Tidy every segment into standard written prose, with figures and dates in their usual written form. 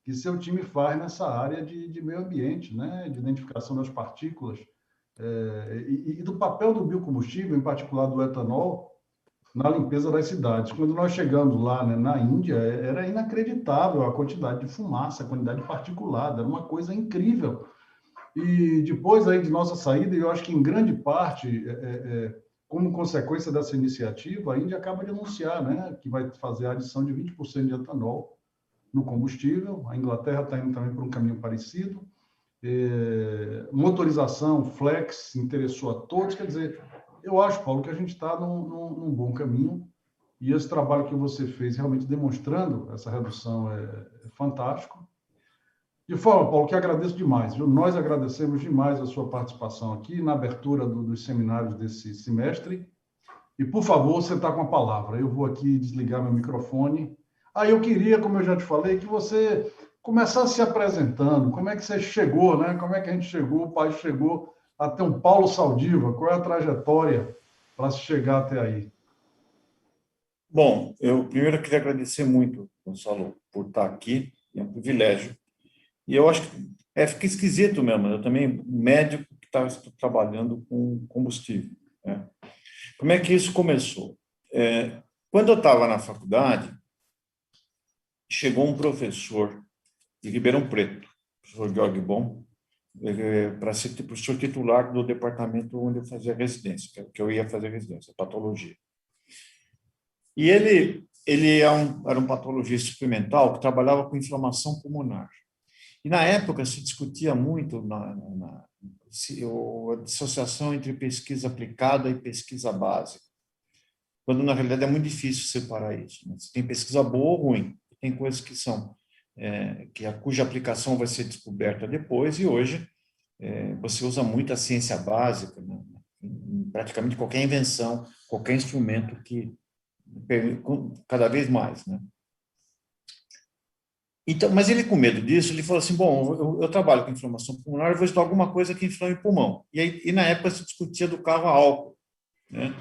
que seu time faz nessa área de meio ambiente, né? De identificação das partículas, e do papel do biocombustível, em particular do etanol, na limpeza das cidades. Quando nós chegamos lá, né, na Índia, era inacreditável a quantidade de fumaça, a quantidade de particulada, era uma coisa incrível. E depois aí de nossa saída, eu acho que em grande parte, como consequência dessa iniciativa, a Índia acaba de anunciar, né, que vai fazer a adição de 20% de etanol no combustível. A Inglaterra está indo também para um caminho parecido. Motorização, flex, interessou a todos. Quer dizer, eu acho, Paulo, que a gente está num bom caminho, e esse trabalho que você fez realmente demonstrando essa redução é fantástico. De forma, Paulo, que agradeço demais, viu? Nós agradecemos demais a sua participação aqui na abertura dos seminários desse semestre. E, por favor, você está com a palavra. Eu vou aqui desligar meu microfone. Aí eu queria, como eu já te falei, que você começasse se apresentando. Como é que você chegou, né? Como é que a gente chegou, o país chegou até um Paulo Saldiva? Qual é a trajetória para se chegar até aí? Bom, eu primeiro queria agradecer muito, Gonçalo, por estar aqui. É um privilégio. E eu acho que fica esquisito mesmo. Eu também, médico que está trabalhando com combustível, né? Como é que isso começou? Quando eu estava na faculdade, chegou um professor de Ribeirão Preto, o professor Georg Bom, para ser professor titular do departamento onde eu fazia residência, que eu ia fazer residência, patologia. E ele era um patologista experimental que trabalhava com inflamação pulmonar. E, na época, se discutia muito a dissociação entre pesquisa aplicada e pesquisa básica, quando, na realidade, é muito difícil separar isso, né? Você tem pesquisa boa ou ruim, tem coisas que são cuja aplicação vai ser descoberta depois, e hoje você usa muito a ciência básica, né? Em praticamente qualquer invenção, qualquer instrumento que cada vez mais, né? Então, mas ele, com medo disso, ele falou assim: bom, eu trabalho com inflamação pulmonar, eu vou estudar alguma coisa que inflame o pulmão. E na época se discutia do carro a álcool, né?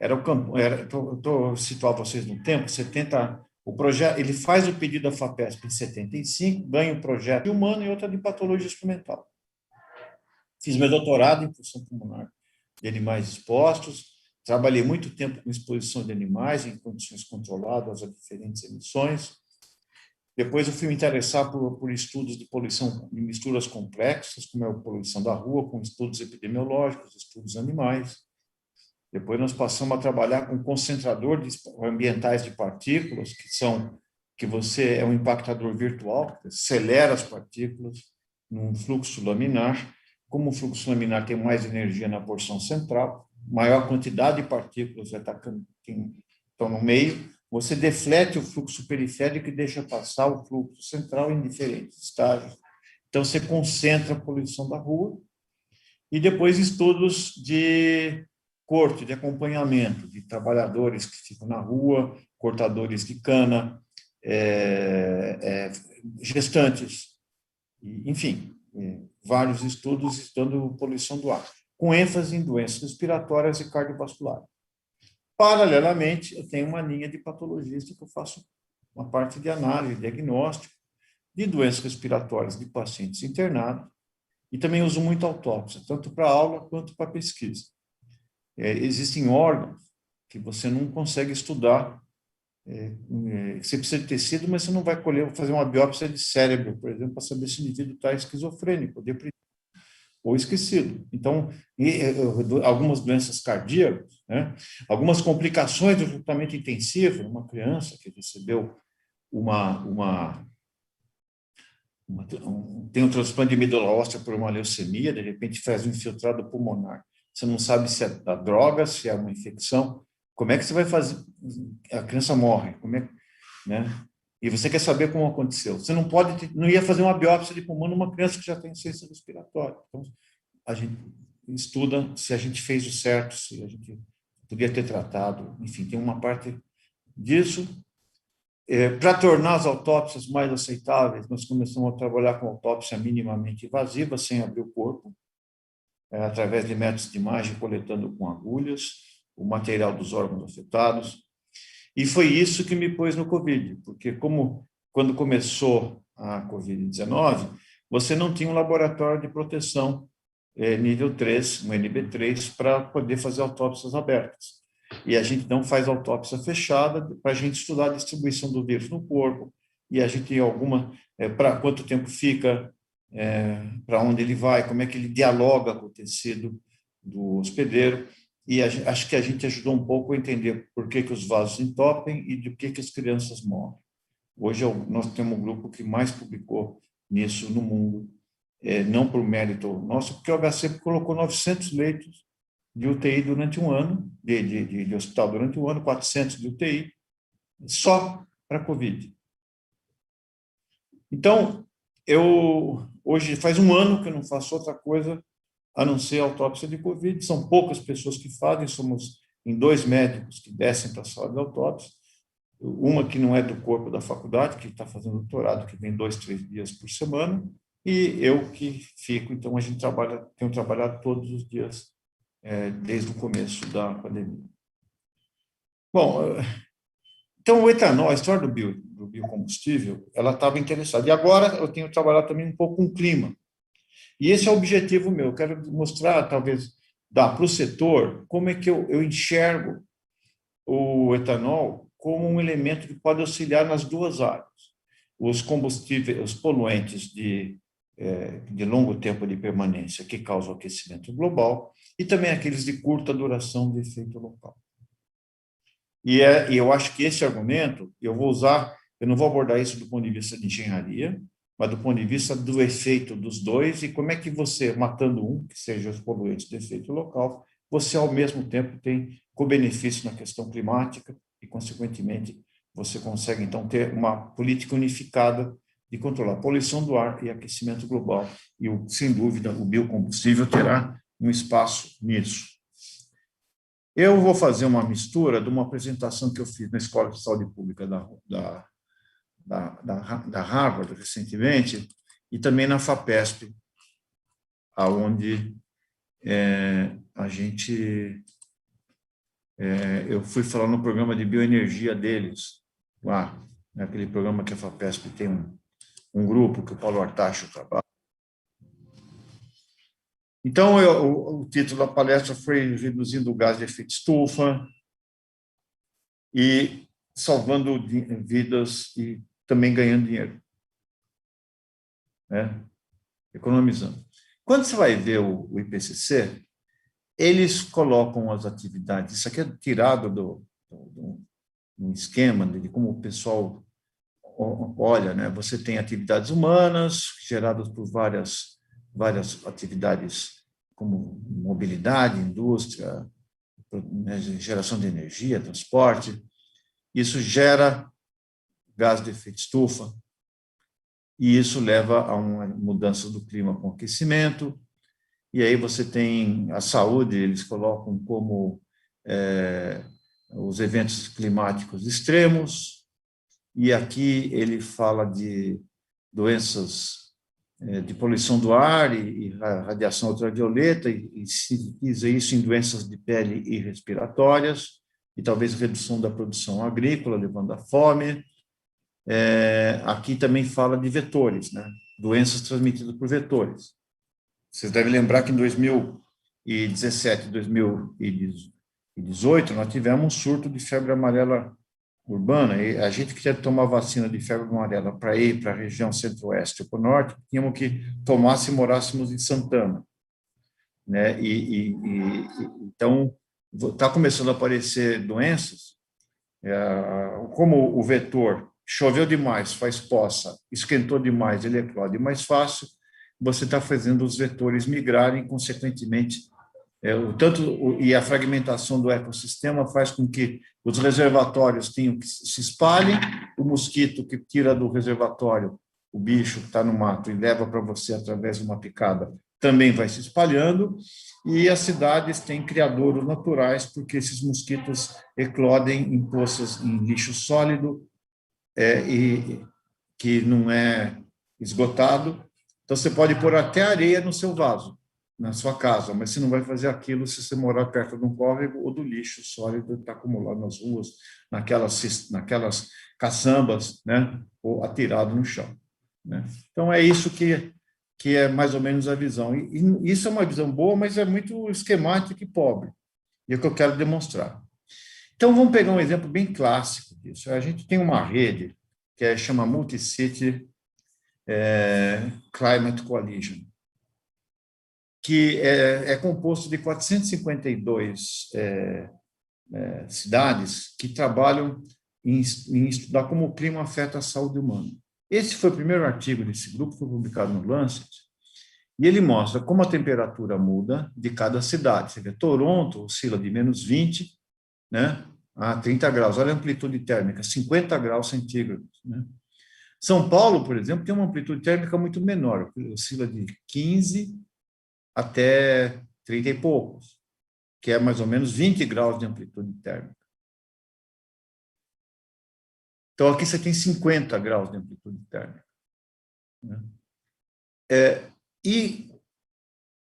Era o campo, estou situando vocês no tempo, 70, o projeto, ele faz o pedido da FAPESP em 75, ganha um projeto humano e outra de patologia experimental. Fiz meu doutorado em função pulmonar de animais expostos, trabalhei muito tempo com exposição de animais em condições controladas a diferentes emissões. Depois eu fui me interessar por estudos de poluição de misturas complexas, como é a poluição da rua, com estudos epidemiológicos, estudos animais. Depois nós passamos a trabalhar com concentradores ambientais de partículas, que você é um impactador virtual, que acelera as partículas num fluxo laminar. Como o fluxo laminar tem mais energia na porção central, maior quantidade de partículas estão no meio, você deflete o fluxo periférico e deixa passar o fluxo central em diferentes estágios. Então, você concentra a poluição da rua. E depois estudos de corte, de acompanhamento, de trabalhadores que ficam na rua, cortadores de cana, gestantes, enfim, vários estudos estudando poluição do ar, com ênfase em doenças respiratórias e cardiovasculares. Paralelamente, eu tenho uma linha de patologista que eu faço uma parte de análise, diagnóstico de doenças respiratórias de pacientes internados, e também uso muito autópsia, tanto para aula quanto para pesquisa. Existem órgãos que você não consegue estudar, você precisa de tecido, mas você não vai fazer uma biópsia de cérebro, por exemplo, para saber se o indivíduo está esquizofrênico, deprimido ou esquecido. Então, algumas doenças cardíacas, né? Algumas complicações do tratamento intensivo, uma criança que recebeu tem um transplante de medula óssea por uma leucemia, de repente faz um infiltrado pulmonar. Você não sabe se é da droga, se é uma infecção. Como é que você vai fazer? A criança morre. Né? E você quer saber como aconteceu. Você não ia fazer uma biópsia de pulmão numa criança que já tem ciência respiratória. Então, a gente estuda se a gente fez o certo, se a gente podia ter tratado. Enfim, tem uma parte disso. Para tornar as autópsias mais aceitáveis, nós começamos a trabalhar com autópsia minimamente invasiva, sem abrir o corpo, através de métodos de imagem, coletando com agulhas o material dos órgãos afetados. E foi isso que me pôs no Covid, porque quando começou à Covid-19, você não tinha um laboratório de proteção nível 3, um NB3, para poder fazer autópsias abertas. E a gente não faz autópsia fechada para a gente estudar a distribuição do vírus no corpo, e a gente tem para quanto tempo fica, para onde ele vai, como é que ele dialoga com o tecido do hospedeiro, e acho que a gente ajudou um pouco a entender por que os vasos entopem e do que as crianças morrem. Hoje nós temos um grupo que mais publicou nisso no mundo, não por mérito nosso, porque o HC colocou 900 leitos de UTI durante um ano, de hospital durante um ano, 400 de UTI, só para Covid. Então, hoje faz um ano que eu não faço outra coisa a não ser autópsia de Covid. São poucas pessoas que fazem, somos em 2 médicos que descem para a sala de autópsia, uma que não é do corpo da faculdade, que está fazendo doutorado, que vem 2, 3 dias por semana, e eu que fico. Então, a gente tenho trabalhado todos os dias, desde o começo da pandemia. Bom, então, o etanol, a história do biocombustível, ela estava interessada. E agora eu tenho trabalhado também um pouco com o clima. E esse é o objetivo meu. Eu quero mostrar, talvez, dar para o setor como é que eu enxergo o etanol como um elemento que pode auxiliar nas 2 áreas. Os combustíveis, os poluentes de longo tempo de permanência que causam aquecimento global e também aqueles de curta duração de efeito local. E eu acho que esse argumento, eu não vou abordar isso do ponto de vista de engenharia, mas do ponto de vista do efeito dos dois e como é que você, matando um, que seja os poluentes de efeito local, você, ao mesmo tempo, tem co-benefício na questão climática e, consequentemente, você consegue, então, ter uma política unificada de controlar a poluição do ar e aquecimento global. E, sem dúvida, o biocombustível terá um espaço nisso. Eu vou fazer uma mistura de uma apresentação que eu fiz na Escola de Saúde Pública da Harvard recentemente e também na FAPESP, aonde eu fui falar no programa de bioenergia deles, lá, naquele programa que a FAPESP tem um grupo que o Paulo Artacho trabalha. Então, o título da palestra foi Reduzindo o Gás de Efeito Estufa e salvando vidas e também ganhando dinheiro, né? Economizando. Quando você vai ver o IPCC, eles colocam as atividades, isso aqui é tirado do esquema de como o pessoal olha, né? Você tem atividades humanas geradas por várias atividades como mobilidade, indústria, né, geração de energia, transporte. Isso gera gás de efeito estufa e isso leva a uma mudança do clima com aquecimento. E aí você tem a saúde, eles colocam como os eventos climáticos extremos, e aqui ele fala de doenças de poluição do ar e radiação ultravioleta, e sintetiza isso em doenças de pele e respiratórias, e talvez redução da produção agrícola, levando à fome. Aqui também fala de vetores, né? Doenças transmitidas por vetores. Vocês devem lembrar que em 2017, 2018, nós tivemos um surto de febre amarela urbana, e a gente que quer tomar vacina de febre amarela para ir para a região centro-oeste ou para o norte, tínhamos que tomar se morássemos em Santana, né? Então, está começando a aparecer doenças, como o vetor choveu demais, faz poça, esquentou demais, ele eclode mais fácil, você está fazendo os vetores migrarem, consequentemente, e a fragmentação do ecossistema faz com que os reservatórios tenham que se espalhem, o mosquito que tira do reservatório o bicho que está no mato e leva para você através de uma picada também vai se espalhando, e as cidades têm criadouros naturais, porque esses mosquitos eclodem em poças em lixo sólido e que não é esgotado. Então, você pode pôr até areia no seu vaso, na sua casa, mas você não vai fazer aquilo se você morar perto de um córrego ou do lixo sólido que está acumulado nas ruas, naquelas caçambas, né, ou atirado no chão. né? Então, é isso que é mais ou menos a visão. E isso é uma visão boa, mas é muito esquemática e pobre. E é o que eu quero demonstrar. Então, vamos pegar um exemplo bem clássico disso. A gente tem uma rede que chama Multicity Climate Coalition, que é composto de 452 cidades que trabalham em estudar como o clima afeta a saúde humana. Esse foi o primeiro artigo desse grupo, foi publicado no Lancet, e ele mostra como a temperatura muda de cada cidade. Você vê, Toronto oscila de -20, né, a 30 graus. Olha a amplitude térmica, 50 graus centígrados, né? São Paulo, por exemplo, tem uma amplitude térmica muito menor, oscila de 15 até 30 e poucos, que é mais ou menos 20 graus de amplitude térmica. Então, aqui você tem 50 graus de amplitude térmica, né?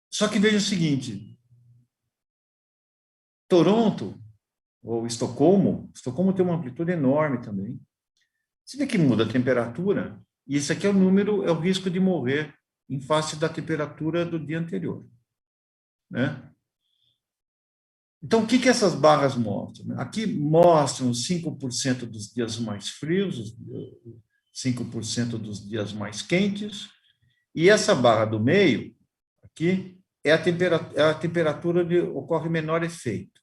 Só que veja o seguinte, Toronto, ou Estocolmo tem uma amplitude enorme também. Você vê que muda a temperatura, e isso aqui é o risco de morrer em face da temperatura do dia anterior, né? Então, o que essas barras mostram? Aqui mostram os 5% dos dias mais frios, os 5% dos dias mais quentes, e essa barra do meio, aqui, é a temperatura onde ocorre menor efeito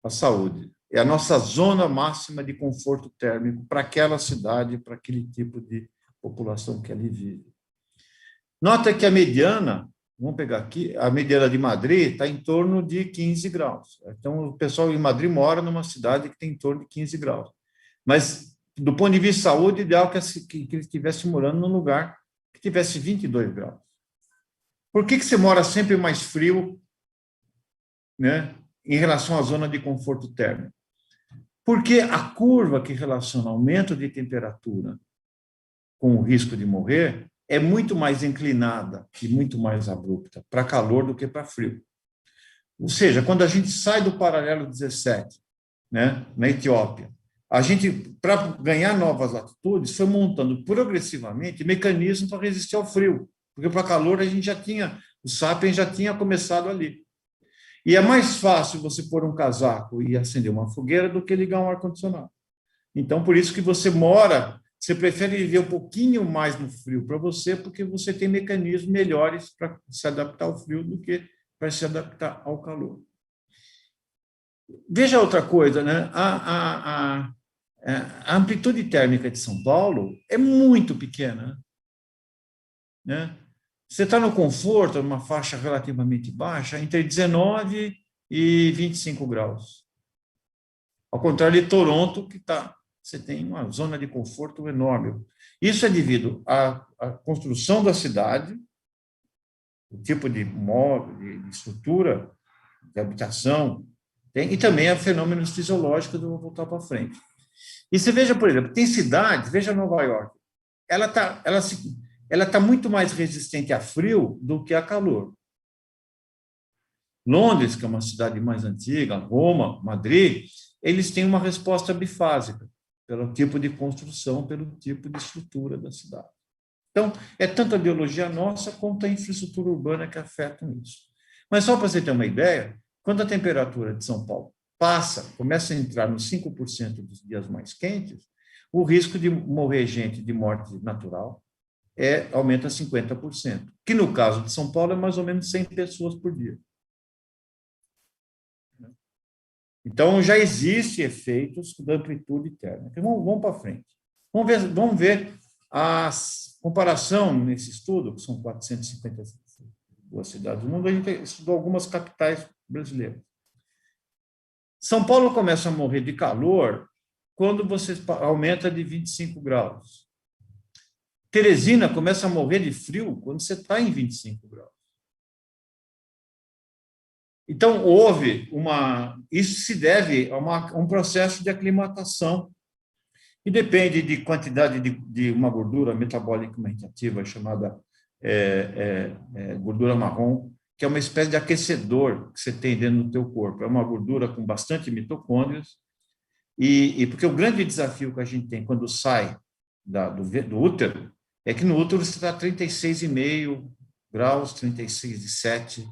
à saúde. É a nossa zona máxima de conforto térmico para aquela cidade, para aquele tipo de população que ali vive. Nota que a mediana, vamos pegar aqui, a mediana de Madrid está em torno de 15 graus. Então, o pessoal em Madrid mora numa cidade que tem em torno de 15 graus. Mas, do ponto de vista de saúde, ideal que ele estivesse morando num lugar que tivesse 22 graus. Por que você mora sempre mais frio, né, em relação à zona de conforto térmico? Porque a curva que relaciona aumento de temperatura com o risco de morrer é muito mais inclinada e muito mais abrupta para calor do que para frio. Ou seja, quando a gente sai do paralelo 17, né, na Etiópia, a gente, para ganhar novas latitudes, foi montando progressivamente mecanismos para resistir ao frio, porque para calor a gente já tinha, o Sapiens já tinha começado ali. E é mais fácil você pôr um casaco e acender uma fogueira do que ligar um ar-condicionado. Então, por isso que você prefere viver um pouquinho mais no frio para você, porque você tem mecanismos melhores para se adaptar ao frio do que para se adaptar ao calor. Veja outra coisa, né? A amplitude térmica de São Paulo é muito pequena, né? Você está no conforto, numa faixa relativamente baixa, entre 19 e 25 graus. Ao contrário de Toronto, você tem uma zona de conforto enorme. Isso é devido à construção da cidade, o tipo de móvel, de estrutura, de habitação, e também a fenômenos fisiológicos, eu vou voltar para frente. E você veja, por exemplo, tem cidades, veja Nova York, ela tá muito mais resistente a frio do que a calor. Londres, que é uma cidade mais antiga, Roma, Madrid, eles têm uma resposta bifásica, pelo tipo de construção, pelo tipo de estrutura da cidade. Então, é tanto a biologia nossa quanto a infraestrutura urbana que afetam isso. Mas só para você ter uma ideia, quando a temperatura de São Paulo começa a entrar nos 5% dos dias mais quentes, o risco de morrer gente de morte natural aumenta 50%, que no caso de São Paulo é mais ou menos 100 pessoas por dia. Então, já existem efeitos da amplitude térmica. Vamos para frente. Vamos ver a comparação nesse estudo, que são 452 cidades do mundo, a gente estudou algumas capitais brasileiras. São Paulo começa a morrer de calor quando você aumenta de 25 graus. Teresina começa a morrer de frio quando você está em 25 graus. Então, isso se deve a um processo de aclimatação e depende de quantidade de uma gordura metabolicamente ativa chamada gordura marrom, que é uma espécie de aquecedor que você tem dentro do teu corpo. É uma gordura com bastante mitocôndrias porque o grande desafio que a gente tem quando sai do útero É que no útero você está 36,5 graus, 36,7,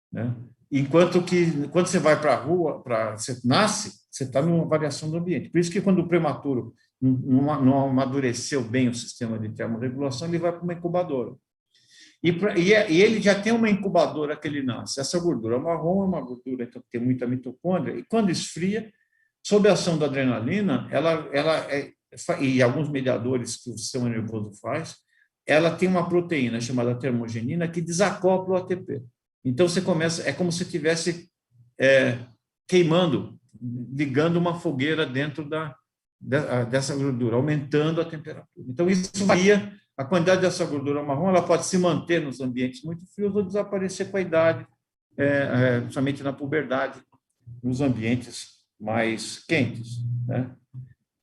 né? Enquanto que, quando você vai para a rua, você nasce, você está numa variação do ambiente. Por isso que, quando o prematuro não amadureceu bem o sistema de termorregulação, ele vai para uma incubadora. E ele já tem uma incubadora que ele nasce. Essa gordura marrom é uma gordura que tem muita mitocôndria, e quando esfria, sob a ação da adrenalina, e alguns mediadores que o sistema nervoso faz, ela tem uma proteína chamada termogenina que desacopla o ATP. Então, você começa, é como se estivesse queimando, ligando uma fogueira dentro dessa gordura, aumentando a temperatura. Então, isso varia. A quantidade dessa gordura marrom, ela pode se manter nos ambientes muito frios ou desaparecer com a idade, principalmente na puberdade, nos ambientes mais quentes, né?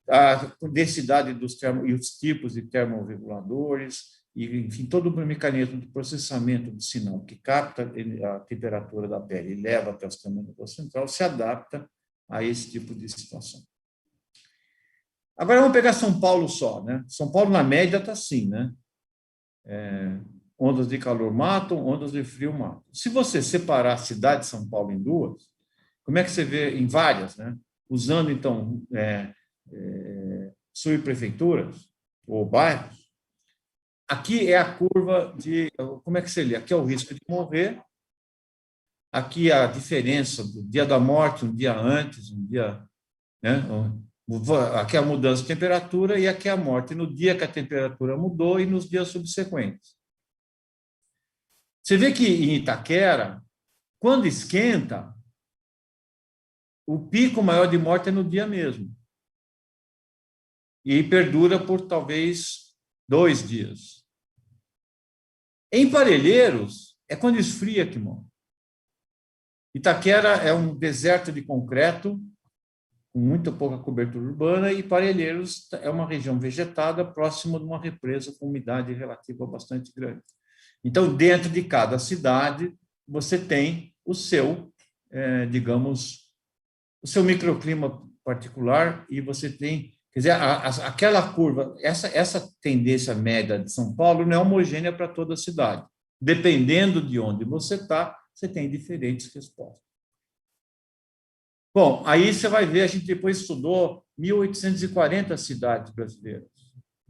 A densidade e os tipos de termorreguladores, e, enfim, todo o mecanismo de processamento do sinal que capta a temperatura da pele e leva até o sistema nervoso central se adapta a esse tipo de situação. Agora vamos pegar São Paulo só, né? São Paulo, na média, está assim, né? Ondas de calor matam, ondas de frio matam. Se você separar a cidade de São Paulo em duas, como é que você vê em várias, né? Usando, então, subprefeituras ou bairros, aqui é a curva de... Como é que você lê? Aqui é o risco de morrer, aqui é a diferença do dia da morte, um dia antes, um dia... né? Aqui é a mudança de temperatura e aqui é a morte no dia que a temperatura mudou e nos dias subsequentes. Você vê que em Itaquera, quando esquenta, o pico maior de morte é no dia mesmo. E perdura por talvez 2 dias. Em Parelheiros, é quando esfria que morre. Itaquera é um deserto de concreto, com muito pouca cobertura urbana, e Parelheiros é uma região vegetada próxima de uma represa com umidade relativa bastante grande. Então, dentro de cada cidade, você tem o seu, digamos, o seu microclima particular, e você tem, quer dizer, aquela curva, essa tendência média de São Paulo não é homogênea para toda a cidade. Dependendo de onde você está, você tem diferentes respostas. Bom, aí você vai ver, a gente depois estudou 1.840 cidades brasileiras,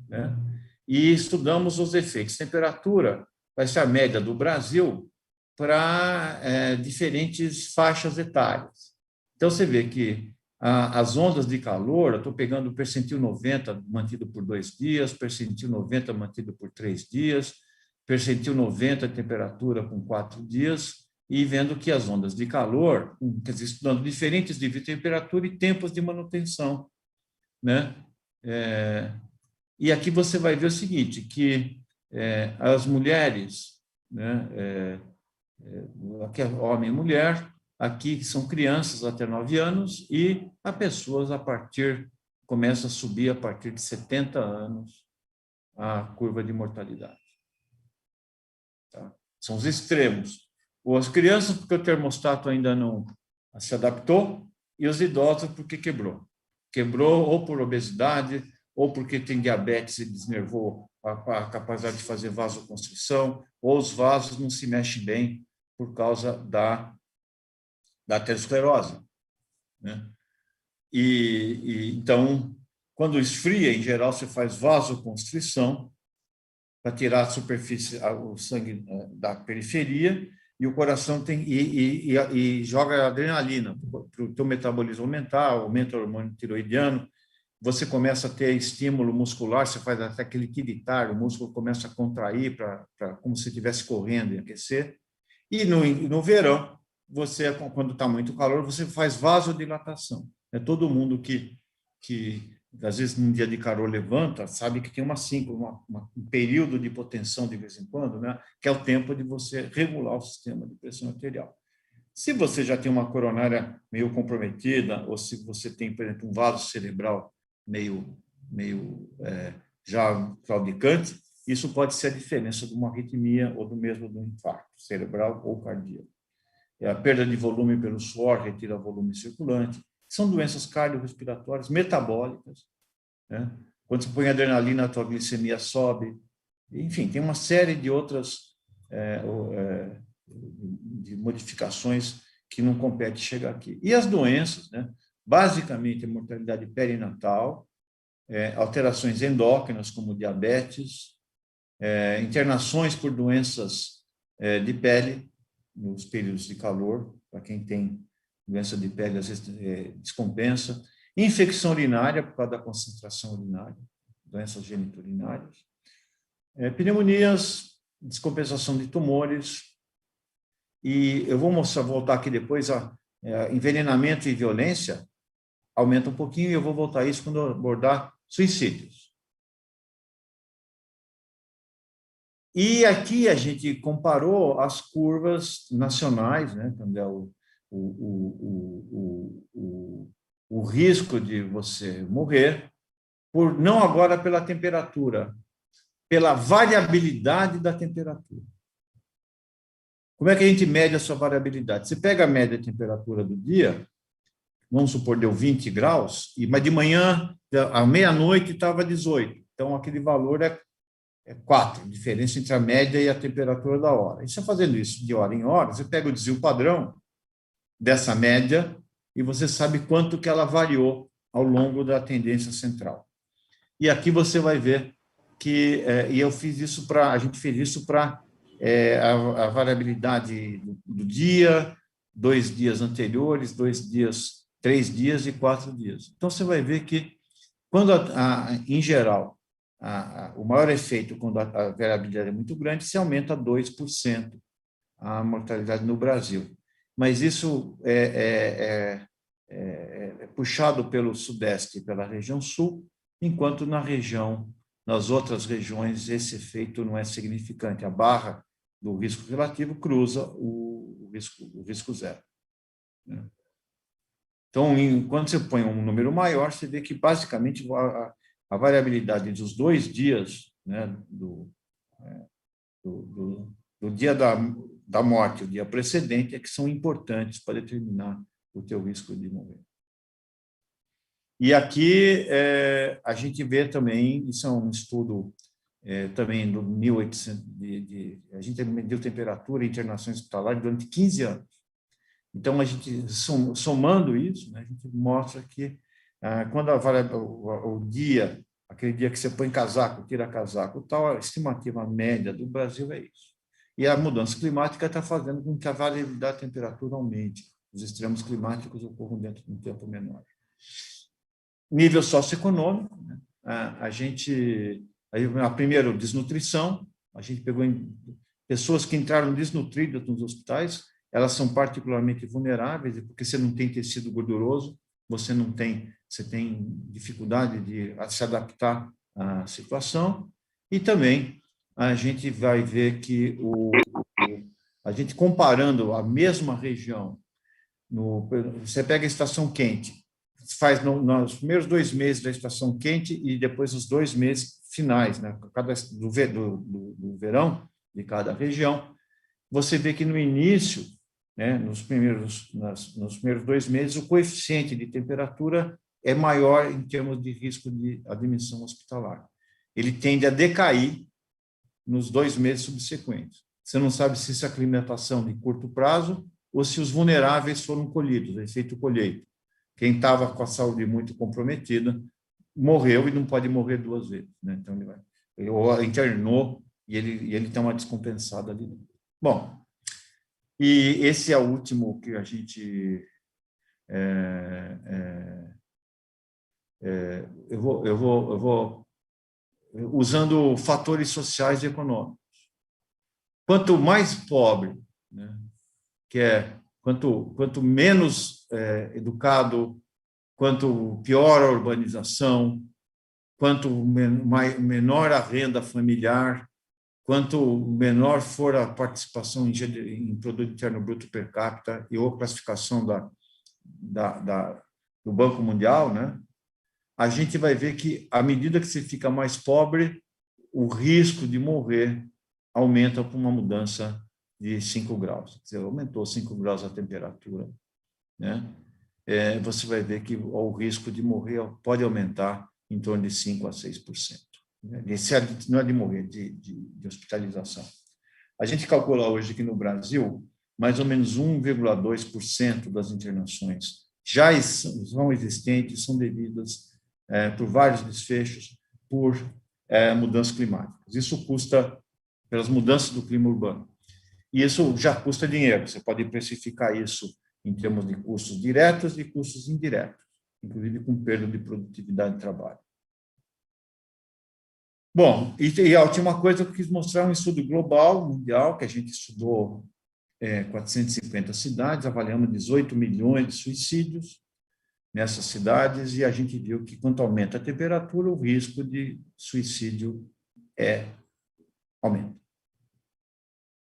né? E estudamos os efeitos. Temperatura vai ser a média do Brasil para diferentes faixas etárias. Então, você vê que as ondas de calor, eu estou pegando o percentil 90 mantido por 2 dias, percentil 90 mantido por 3 dias, percentil 90 temperatura com 4 dias, e vendo que as ondas de calor, quer dizer, estudando diferentes níveis de temperatura e tempos de manutenção, né? E aqui você vai ver o seguinte, que as mulheres, né, aqui é homem e mulher, aqui são crianças até 9 anos, e há pessoas começa a subir a partir de 70 anos a curva de mortalidade. Tá? São os extremos. As crianças, porque o termostato ainda não se adaptou, e os idosos, porque quebrou. Quebrou ou por obesidade, ou porque tem diabetes e desnervou a capacidade de fazer vasoconstrição, ou os vasos não se mexem bem por causa da aterosclerose, né? Então, quando esfria, em geral, você faz vasoconstrição para tirar a superfície, o sangue da periferia, e o coração e joga adrenalina para o teu metabolismo aumentar, aumenta o hormônio tiroidiano, você começa a ter estímulo muscular, você faz até aquele tiritar, o músculo começa a contrair como se estivesse correndo e aquecer. E no verão, você, quando está muito calor, você faz vasodilatação. Todo mundo que às vezes, num dia de calor levanta, sabe que tem um período de hipotensão de vez em quando, né? Que é o tempo de você regular o sistema de pressão arterial. Se você já tem uma coronária meio comprometida, ou se você tem, por exemplo, um vaso cerebral meio já claudicante, isso pode ser a diferença de uma arritmia ou do mesmo de um infarto cerebral ou cardíaco. A perda de volume pelo suor retira volume circulante. São doenças cardiorrespiratórias, metabólicas, né? Quando você põe adrenalina, a tua glicemia sobe, enfim, tem uma série de outras de modificações que não compete chegar aqui. E as doenças, né? Basicamente, a mortalidade perinatal, alterações endócrinas, como diabetes, internações por doenças de pele, nos períodos de calor, para quem tem doença de pele, às vezes descompensa, infecção urinária, por causa da concentração urinária, doenças geniturinárias, pneumonias, descompensação de tumores, e eu vou voltar aqui depois, envenenamento e violência, aumenta um pouquinho, e eu vou voltar a isso quando eu abordar suicídios. E aqui a gente comparou as curvas nacionais, né, quando é o risco de você morrer, não agora pela temperatura, pela variabilidade da temperatura. Como é que a gente mede a sua variabilidade? Você pega a média da temperatura do dia, vamos supor, deu 20 graus, mas de manhã, à meia-noite, estava 18. Então, aquele valor é 4, diferença entre a média e a temperatura da hora. E você fazendo isso de hora em hora, você pega o desvio padrão dessa média e você sabe quanto que ela variou ao longo da tendência central. E aqui você vai ver que, e eu fiz isso a gente fez isso para a variabilidade do dia, 2 dias anteriores, 2 dias, 3 dias e 4 dias. Então, você vai ver que, quando, em geral, o maior efeito, quando a variabilidade é muito grande, se aumenta 2% a mortalidade no Brasil. Mas isso é puxado pelo Sudeste e pela região Sul, enquanto nas outras regiões, esse efeito não é significante. A barra do risco relativo cruza o risco zero. Então, quando você põe um número maior, você vê que, basicamente, a variabilidade dos 2 dias, né, do dia da morte, o dia precedente, é que são importantes para determinar o teu risco de morrer. E aqui a gente vê também, isso é um estudo também do 1800, a gente mediu temperatura e internação hospitalar durante 15 anos. Então, a gente, somando isso, né, a gente mostra que quando o dia, aquele dia que você põe casaco, tira casaco, tal, a estimativa média do Brasil é isso. E a mudança climática está fazendo com que a variabilidade da temperatura aumente. Os extremos climáticos ocorram dentro de um tempo menor. Nível socioeconômico, né? Primeiro, desnutrição. A gente pegou pessoas que entraram desnutridas nos hospitais, elas são particularmente vulneráveis, porque você não tem tecido gorduroso, você tem dificuldade de se adaptar à situação, e também a gente vai ver que a gente comparando a mesma região, você pega a estação quente, faz nos primeiros 2 meses da estação quente e depois os 2 meses finais, né, do verão de cada região, você vê que no início, né, nos primeiros 2 meses, o coeficiente de temperatura é maior em termos de risco de admissão hospitalar. Ele tende a decair nos 2 meses subsequentes. Você não sabe se isso é aclimatação de curto prazo ou se os vulneráveis foram colhidos, efeito colheita. Quem estava com a saúde muito comprometida morreu e não pode morrer 2 vezes, né? Então, ele internou e ele tem uma descompensada ali. Bom, e esse é o último que a gente... eu vou usando fatores sociais e econômicos. Quanto mais pobre, né, quanto menos educado, quanto pior a urbanização, quanto menor a renda familiar, quanto menor for a participação em produto interno bruto per capita e ou classificação do Banco Mundial, né, a gente vai ver que, à medida que você fica mais pobre, o risco de morrer aumenta por uma mudança de 5 graus. Quer dizer, aumentou 5 graus a temperatura, né? Você vai ver que o risco de morrer pode aumentar em torno de 5% a 6%. não é de morrer, de hospitalização. A gente calcula hoje que no Brasil, mais ou menos 1,2% das internações já são existentes, são devidas por vários desfechos por mudanças climáticas. Isso custa pelas mudanças do clima urbano. E isso já custa dinheiro. Você pode precificar isso em termos de custos diretos e custos indiretos, inclusive com perda de produtividade de trabalho. Bom, e a última coisa que eu quis mostrar é um estudo global, mundial, que a gente estudou 450 cidades, avaliamos 18 milhões de suicídios nessas cidades, e a gente viu que, quanto aumenta a temperatura, o risco de suicídio aumenta.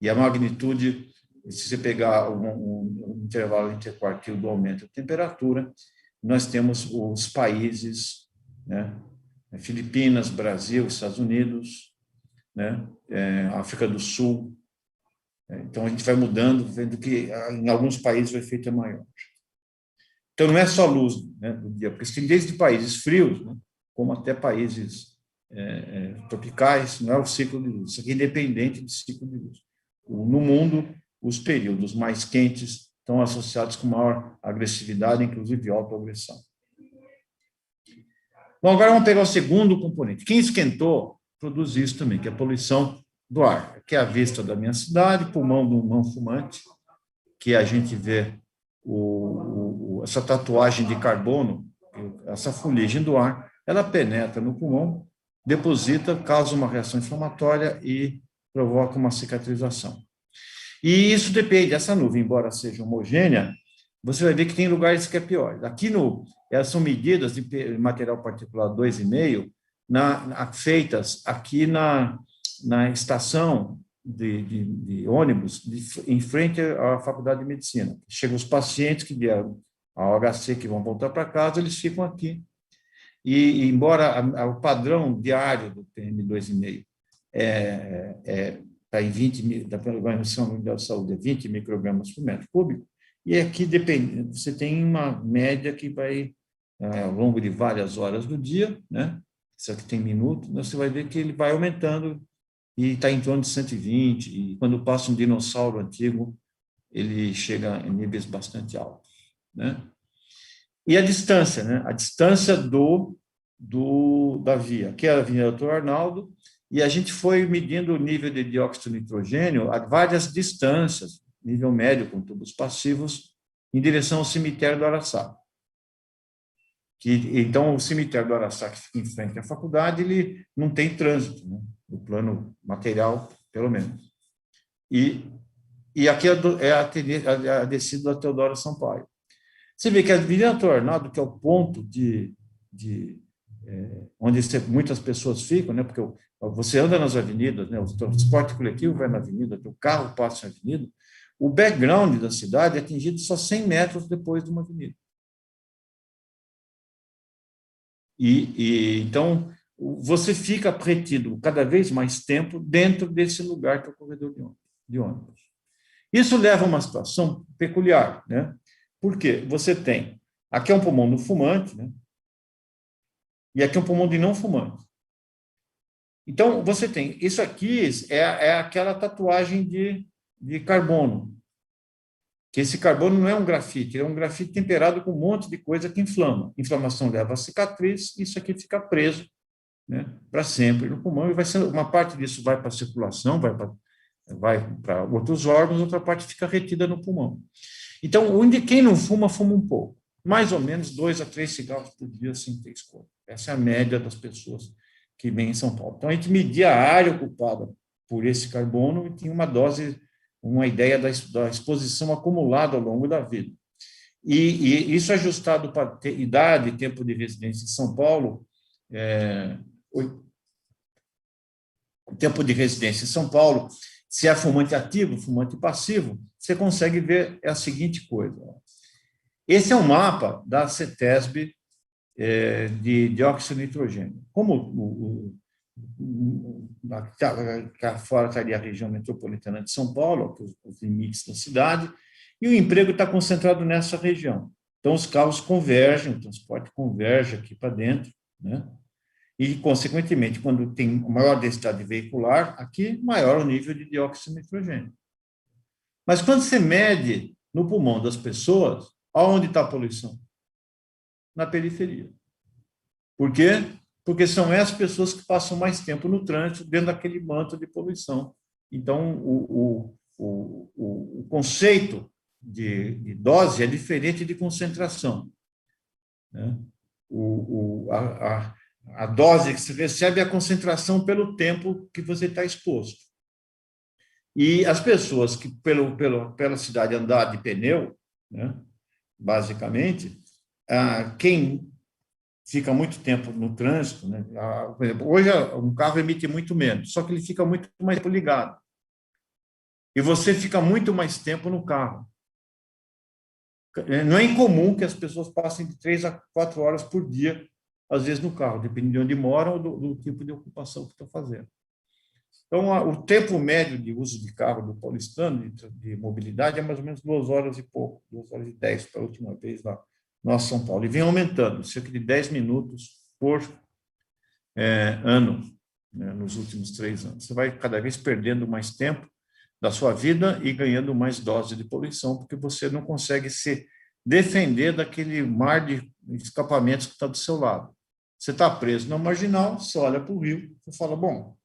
E a magnitude, se você pegar um intervalo interquartil do aumento da temperatura, nós temos os países, né, Filipinas, Brasil, Estados Unidos, né, África do Sul. Então, a gente vai mudando, vendo que em alguns países o efeito é maior. Então, não é só luz, né, do dia, porque tem desde países frios, né, como até países tropicais, não é o ciclo de luz, isso aqui é independente do ciclo de luz. No mundo, os períodos mais quentes estão associados com maior agressividade, inclusive autoagressão. Bom, agora vamos pegar o segundo componente. Quem esquentou produz isso também, que é a poluição do ar, que é a vista da minha cidade, pulmão do não fumante, que a gente vê essa tatuagem de carbono, essa fuligem do ar, ela penetra no pulmão, deposita, causa uma reação inflamatória e provoca uma cicatrização. E isso depende, essa nuvem, embora seja homogênea, você vai ver que tem lugares que é pior. Aqui elas são medidas de material particulado 2,5, feitas aqui na estação de ônibus, em frente à Faculdade de Medicina. Chegam os pacientes que vieram ao HC, que vão voltar para casa, eles ficam aqui. E embora o padrão diário do PM2,5 está em 20, da Organização Mundial de Saúde, é 20 microgramas por metro cúbico, e aqui você tem uma média que vai, ao longo de várias horas do dia, né? Isso aqui tem minutos, você vai ver que ele vai aumentando e está em torno de 120, e quando passa um dinossauro antigo, ele chega em níveis bastante altos, né? E a distância, né? A distância da via, que é a Avenida Doutor Arnaldo, e a gente foi medindo o nível de dióxido de nitrogênio a várias distâncias, nível médio com tubos passivos, em direção ao cemitério do Araçá. Então, o cemitério do Araçá, que fica em frente à faculdade, ele não tem trânsito, né? No plano material, pelo menos. E aqui é a descida da Teodoro Sampaio. Você vê que a Avenida Doutor Arnaldo, que é o ponto onde muitas pessoas ficam, né? Porque você anda nas avenidas, né? O transporte coletivo vai na avenida, o carro passa na avenida, o background da cidade é atingido só 100 metros depois de uma avenida. Então, você fica retido cada vez mais tempo dentro desse lugar que é o corredor de ônibus. Isso leva a uma situação peculiar, né? Porque você tem, aqui é um pulmão do fumante, né? E aqui é um pulmão de não fumante. Então, você tem, isso aqui é aquela tatuagem de carbono, que esse carbono não é um grafite, é um grafite temperado com um monte de coisa que inflama. Inflamação leva a cicatriz, e isso aqui fica preso, né, para sempre no pulmão, e uma parte disso vai para a circulação, vai para outros órgãos, outra parte fica retida no pulmão. Então, quem não fuma, fuma um pouco. Mais ou menos 2 a 3 cigarros por dia sem ter escolha. Essa é a média das pessoas que vêm em São Paulo. Então, a gente media a área ocupada por esse carbono e tinha uma ideia da exposição acumulada ao longo da vida. E isso ajustado para idade e tempo de residência em São Paulo, o tempo de residência em São Paulo, se é fumante ativo, fumante passivo, você consegue ver a seguinte coisa. Esse é um mapa da CETESB de dióxido de nitrogênio. Como cá fora estaria a região metropolitana de São Paulo, os limites da cidade, e o emprego está concentrado nessa região. Então, os carros convergem, o transporte converge aqui para dentro, né? E, consequentemente, quando tem maior densidade veicular, aqui, maior o nível de dióxido de nitrogênio. Mas quando você mede no pulmão das pessoas, onde está a poluição? Na periferia. Por quê? Porque são essas pessoas que passam mais tempo no trânsito, dentro daquele manto de poluição. Então, o conceito de dose é diferente de concentração, né? A dose que você recebe é a concentração pelo tempo que você está exposto. E as pessoas que, pela cidade andar de pneu, né, basicamente, quem fica muito tempo no trânsito, né, por exemplo, hoje um carro emite muito menos, só que ele fica muito mais tempo ligado. E você fica muito mais tempo no carro. Não é incomum que as pessoas passem de 3 a 4 horas por dia, às vezes, no carro, dependendo de onde moram ou do tipo de ocupação que estão fazendo. Então, o tempo médio de uso de carro do paulistano, de mobilidade, é mais ou menos 2 horas e pouco, 2 horas e 10, para a última vez lá no nosso São Paulo. E vem aumentando, cerca de 10 minutos por ano, né, nos últimos 3 anos. Você vai cada vez perdendo mais tempo da sua vida e ganhando mais dose de poluição, porque você não consegue se defender daquele mar de escapamentos que está do seu lado. Você está preso na marginal, você olha para o rio, você fala, bom,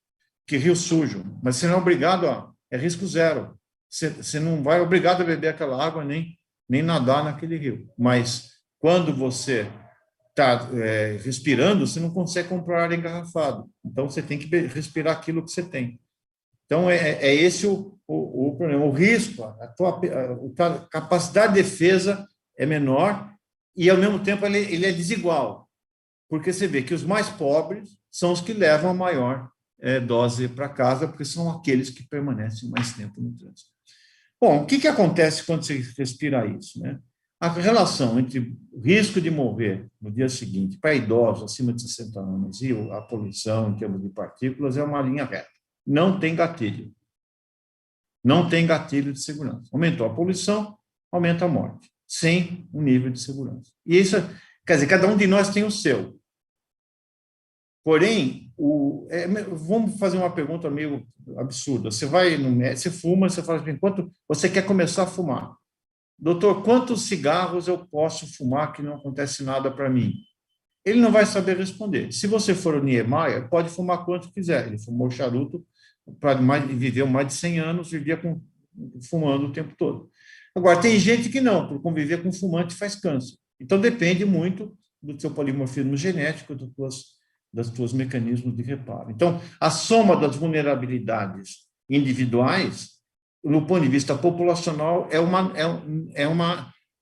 que rio sujo, mas você não é obrigado, é risco zero. Você não vai obrigado a beber aquela água, nem nadar naquele rio. Mas quando você está respirando, você não consegue comprar ar engarrafado. Então, você tem que respirar aquilo que você tem. Então, é esse o problema. O risco, a capacidade de defesa é menor e, ao mesmo tempo, ele é desigual. Porque você vê que os mais pobres são os que levam a maior dose para casa, porque são aqueles que permanecem mais tempo no trânsito. Bom, o que acontece quando você respira isso, né? A relação entre o risco de morrer no dia seguinte para idosos acima de 60 anos e a poluição em termos de partículas é uma linha reta. Não tem gatilho. Não tem gatilho de segurança. Aumentou a poluição, aumenta a morte, sem um nível de segurança. E isso, quer dizer, cada um de nós tem o seu. Porém, vamos fazer uma pergunta meio absurda. Você vai no médico, você fuma, você fala assim, quanto você quer começar a fumar? Doutor, quantos cigarros eu posso fumar que não acontece nada para mim? Ele não vai saber responder. Se você for o Niemeyer, pode fumar quanto quiser. Ele fumou charuto, viveu mais de 100 anos, vivia fumando o tempo todo. Agora, tem gente que não, por conviver com fumante faz câncer. Então, depende muito do seu polimorfismo genético, dos seus mecanismos de reparo. Então, a soma das vulnerabilidades individuais, no ponto de vista populacional,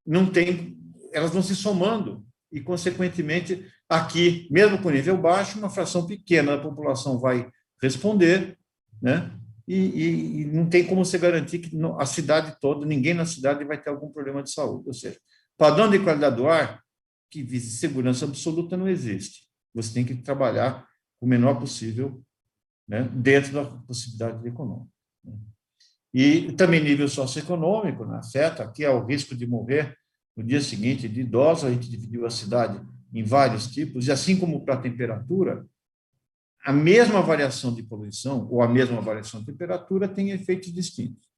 não tem, elas vão se somando e, consequentemente, aqui, mesmo com nível baixo, uma fração pequena da população vai responder, né? E não tem como você garantir que a cidade toda, ninguém na cidade vai ter algum problema de saúde. Ou seja, padrão de qualidade do ar que vise segurança absoluta não existe. Você tem que trabalhar o menor possível, né, dentro da possibilidade econômica. Né? E também nível socioeconômico, né, afeta, aqui é o risco de morrer no dia seguinte de idosos, a gente dividiu a cidade em vários tipos, e assim como para a temperatura, a mesma variação de poluição ou a mesma variação de temperatura tem efeitos distintos.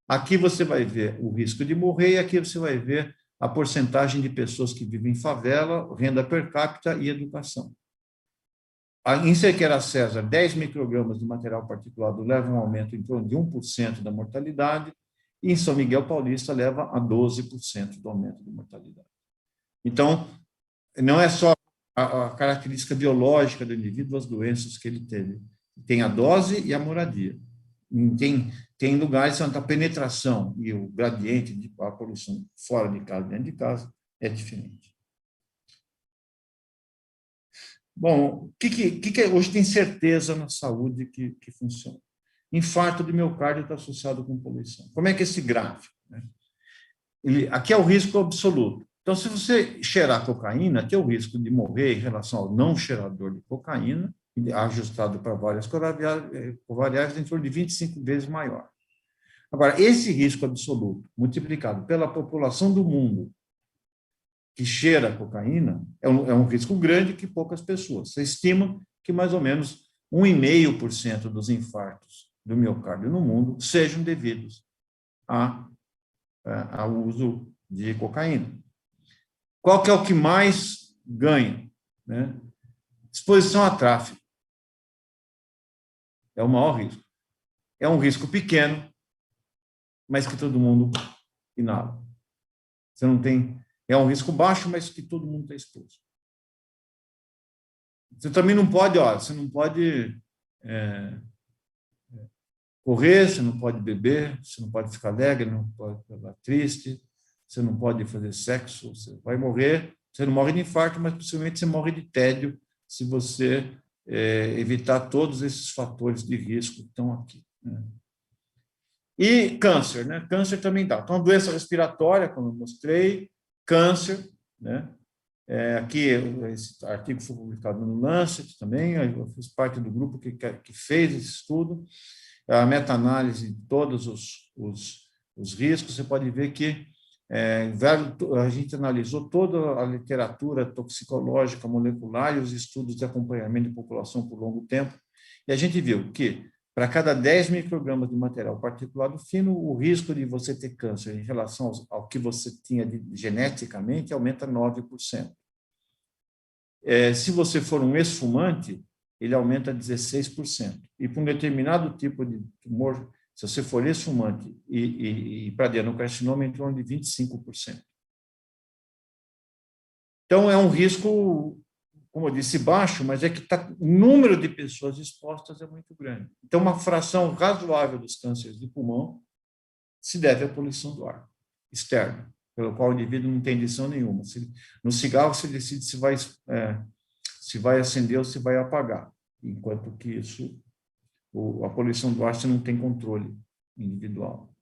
Aqui você vai ver o risco de morrer e aqui você vai ver a porcentagem de pessoas que vivem em favela, renda per capita e educação. Em Cerqueira César, 10 microgramas de material particulado leva um aumento em torno de 1% da mortalidade, e em São Miguel Paulista leva a 12% do aumento de mortalidade. Então, não é só a característica biológica do indivíduo, as doenças que ele teve. Tem a dose e a moradia. Tem lugares onde a penetração e o gradiente de a poluição fora de casa, dentro de casa, é diferente. Bom, o que hoje tem certeza na saúde que funciona? Infarto de miocárdio está associado com poluição. Como é que é esse gráfico? Né? Aqui é o risco absoluto. Então, se você cheirar cocaína, aqui é o risco de morrer em relação ao não cheirador de cocaína, ajustado para várias covariáveis, em torno de 25 vezes maior. Agora, esse risco absoluto, multiplicado pela população do mundo que cheira cocaína, é um risco grande que poucas pessoas. Você estima que mais ou menos 1,5% dos infartos do miocárdio no mundo sejam devidos ao uso de cocaína. Qual que é o que mais ganha? Né? Exposição a tráfico. É o maior risco. É um risco pequeno, mas que todo mundo inala. Você não tem... É um risco baixo, mas que todo mundo está exposto. Você também não pode, você não pode correr, você não pode beber, você não pode ficar alegre, não pode ficar triste, você não pode fazer sexo, você vai morrer. Você não morre de infarto, mas possivelmente você morre de tédio se você evitar todos esses fatores de risco que estão aqui. Né? E câncer, né? Câncer também dá. Então, doença respiratória, como eu mostrei, câncer, né? Aqui, esse artigo foi publicado no Lancet também, eu fiz parte do grupo que fez esse estudo, a meta-análise de todos os riscos. Você pode ver que a gente analisou toda a literatura toxicológica, molecular e os estudos de acompanhamento de população por longo tempo, e a gente viu que, para cada 10 microgramas de material particulado fino, o risco de você ter câncer em relação ao que você tinha geneticamente aumenta 9%. Se você for um ex-fumante, ele aumenta 16%. E para um determinado tipo de tumor, se você for ex-fumante e para adenocarcinoma, em torno de 25%. Então, é um risco, como eu disse, baixo, mas é que o número de pessoas expostas é muito grande. Então, uma fração razoável dos cânceres de pulmão se deve à poluição do ar externo, pelo qual o indivíduo não tem lição nenhuma. No cigarro, você decide se vai acender ou se vai apagar, enquanto que a poluição do ar você não tem controle individual.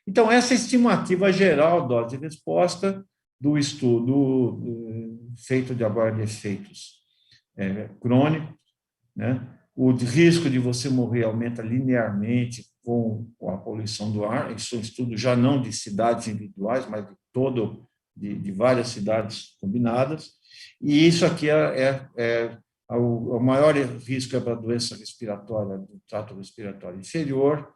Então, essa estimativa geral, dose de resposta do estudo feito de agora de efeitos crônicos, né? O risco de você morrer aumenta linearmente com a poluição do ar. Isso é um estudo já não de cidades individuais, mas de várias cidades combinadas. E isso aqui o maior risco é para a doença respiratória, do trato respiratório inferior,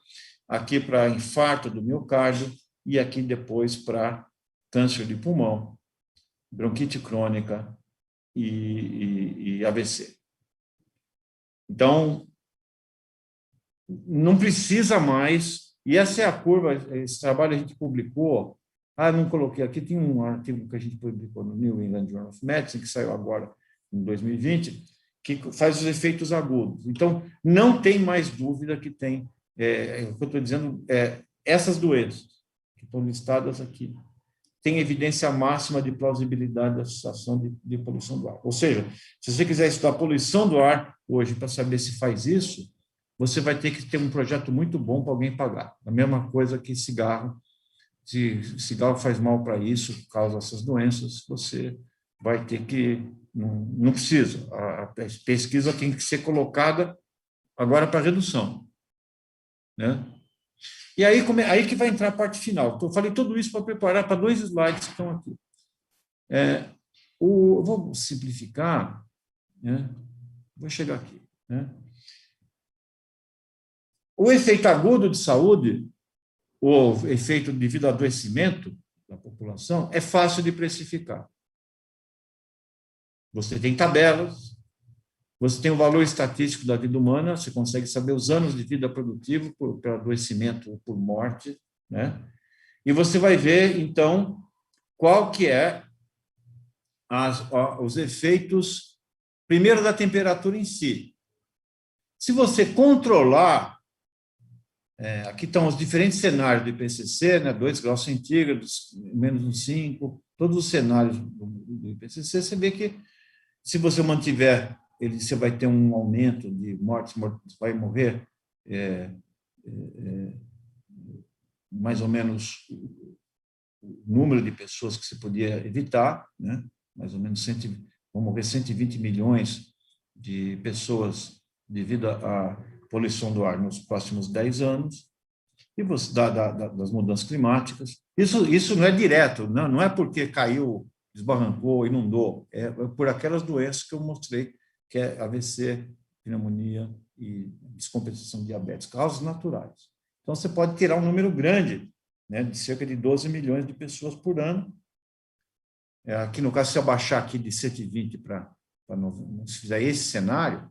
aqui para infarto do miocárdio e aqui depois para câncer de pulmão, bronquite crônica e AVC. Então, não precisa mais, e essa é a curva, esse trabalho a gente publicou, não coloquei aqui, tem um artigo que a gente publicou no New England Journal of Medicine, que saiu agora em 2020, que faz os efeitos agudos. Então, não tem mais dúvida que tem, o que eu estou dizendo, essas doenças que estão listadas aqui, tem evidência máxima de plausibilidade da associação de poluição do ar. Ou seja, se você quiser estudar a poluição do ar hoje para saber se faz isso, você vai ter que ter um projeto muito bom para alguém pagar. A mesma coisa que cigarro. Se cigarro faz mal para isso, causa essas doenças, você vai ter que... Não precisa. A pesquisa tem que ser colocada agora para redução. Né? E aí que vai entrar a parte final. Então, eu falei tudo isso para preparar para 2 slides que estão aqui. Eu vou simplificar, né? Vou chegar aqui. Né? O efeito agudo de saúde, ou efeito devido ao adoecimento da população, é fácil de precificar. Você tem tabelas, você tem o valor estatístico da vida humana, você consegue saber os anos de vida produtivo por adoecimento ou por morte, né? E você vai ver, então, qual que é os efeitos, primeiro, da temperatura em si. Se você controlar, aqui estão os diferentes cenários do IPCC, né? 2 graus centígrados, menos 5, todos os cenários do IPCC, você vê que, se você mantiver você vai ter um aumento de mortes, vai morrer mais ou menos o número de pessoas que você podia evitar, né? Mais ou menos vão morrer 120 milhões de pessoas devido à poluição do ar nos próximos 10 anos, e das mudanças climáticas. Isso não é direto, não é porque caiu, desbarrancou, inundou, é por aquelas doenças que eu mostrei, que é AVC, pneumonia e descompensação de diabetes, causas naturais. Então, você pode tirar um número grande, né, de cerca de 12 milhões de pessoas por ano. Aqui, no caso, se eu baixar aqui de 120 se fizer esse cenário,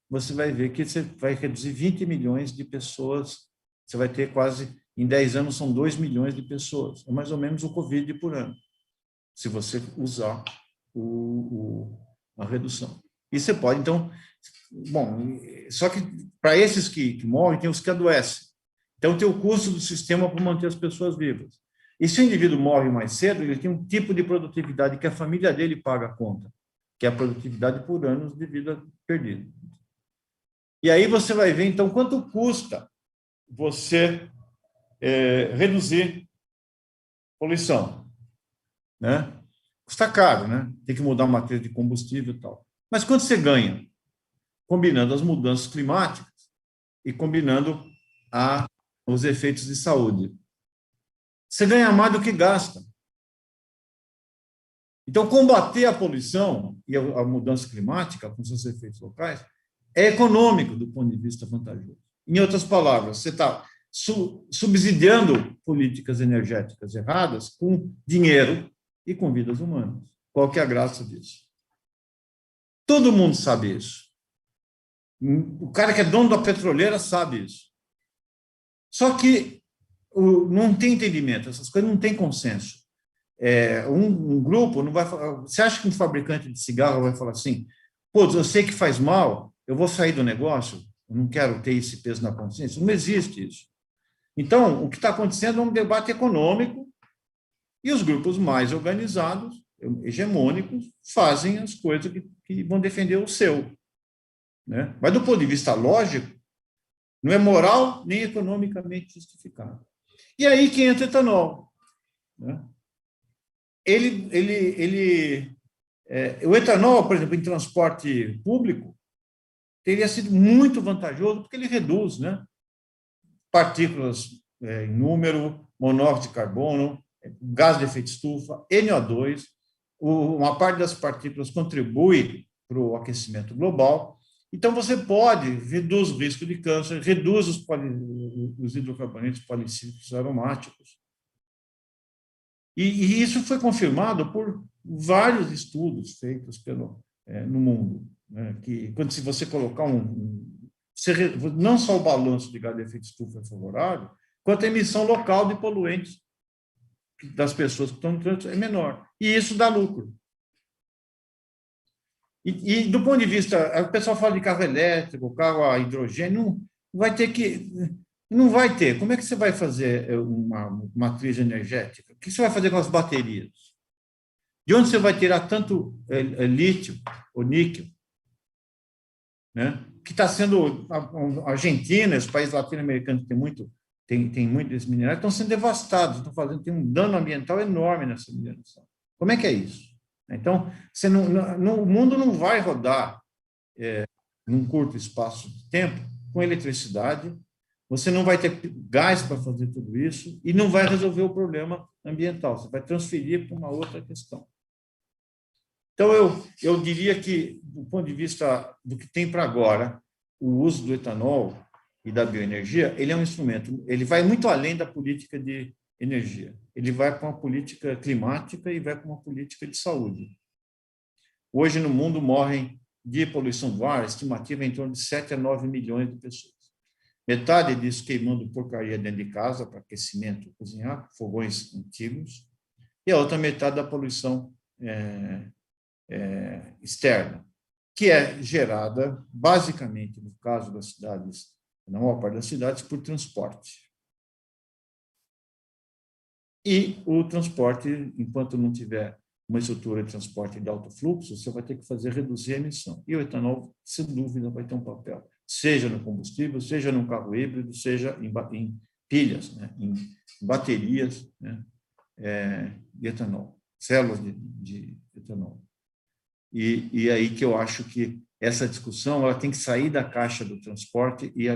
você vai ver que você vai reduzir 20 milhões de pessoas, você vai ter quase, em 10 anos, são 2 milhões de pessoas. É mais ou menos o Covid por ano, se você usar a redução. E você pode, então... Bom, só que para esses que morrem, tem os que adoecem. Então, tem o custo do sistema para manter as pessoas vivas. E se o indivíduo morre mais cedo, ele tem um tipo de produtividade que a família dele paga a conta, que é a produtividade por anos de vida perdida. E aí você vai ver, então, quanto custa você reduzir poluição, né? Custa caro, né? Tem que mudar a matriz de combustível e tal. Mas quanto você ganha? Combinando as mudanças climáticas e combinando os efeitos de saúde. Você ganha mais do que gasta. Então, combater a poluição e a mudança climática, com seus efeitos locais, é econômico do ponto de vista vantajoso. Em outras palavras, você está subsidiando políticas energéticas erradas com dinheiro e com vidas humanas. Qual que é a graça disso? Todo mundo sabe isso. O cara que é dono da petroleira sabe isso. Só que não tem entendimento, essas coisas não têm consenso. Um grupo não vai falar. Você acha que um fabricante de cigarro vai falar assim: pô, eu sei que faz mal, eu vou sair do negócio, eu não quero ter esse peso na consciência? Não existe isso. Então, o que está acontecendo é um debate econômico e os grupos mais organizados, hegemônicos, fazem as coisas que vão defender o seu. Né? Mas, do ponto de vista lógico, não é moral nem economicamente justificado. E aí que entra o etanol. Né? O etanol, por exemplo, em transporte público, teria sido muito vantajoso, porque ele reduz, né? Partículas em número, monóxido de carbono, gás de efeito estufa, NO2. Uma parte das partículas contribui para o aquecimento global. Então, você pode reduzir o risco de câncer, reduz os hidrocarbonetos policíclicos aromáticos. E isso foi confirmado por vários estudos feitos no mundo. Né? Que, quando se você colocar não só o balanço de gás de efeito estufa é favorável, quanto a emissão local de poluentes das pessoas que estão no trânsito é menor. E isso dá lucro. E do ponto de vista, o pessoal fala de carro elétrico, carro a hidrogênio, não vai ter. Como é que você vai fazer uma matriz energética? O que você vai fazer com as baterias? De onde você vai tirar tanto lítio ou níquel? Né? Que está sendo a Argentina, os países latino-americanos tem muito desses minerais, estão sendo devastados, tem um dano ambiental enorme nessa mineração. Como é que é isso? Então, o mundo não vai rodar num curto espaço de tempo com eletricidade, você não vai ter gás para fazer tudo isso e não vai resolver o problema ambiental, você vai transferir para uma outra questão. Então, eu diria que, do ponto de vista do que tem para agora, o uso do etanol e da bioenergia, ele é um instrumento, ele vai muito além da política de energia. Ele vai para uma política climática e vai para uma política de saúde. Hoje, no mundo, morrem de poluição do ar, a estimativa é em torno de 7 a 9 milhões de pessoas. Metade disso queimando porcaria dentro de casa para aquecimento, cozinhar, fogões antigos, e a outra metade da poluição externa, que é gerada, basicamente, no caso das cidades, na maior parte das cidades, por transporte. E o transporte, enquanto não tiver uma estrutura de transporte de alto fluxo, você vai ter que reduzir a emissão. E o etanol, sem dúvida, vai ter um papel, seja no combustível, seja no carro híbrido, seja em pilhas, né? Em baterias, né? De etanol, células de etanol. E aí que eu acho que essa discussão ela tem que sair da caixa do transporte e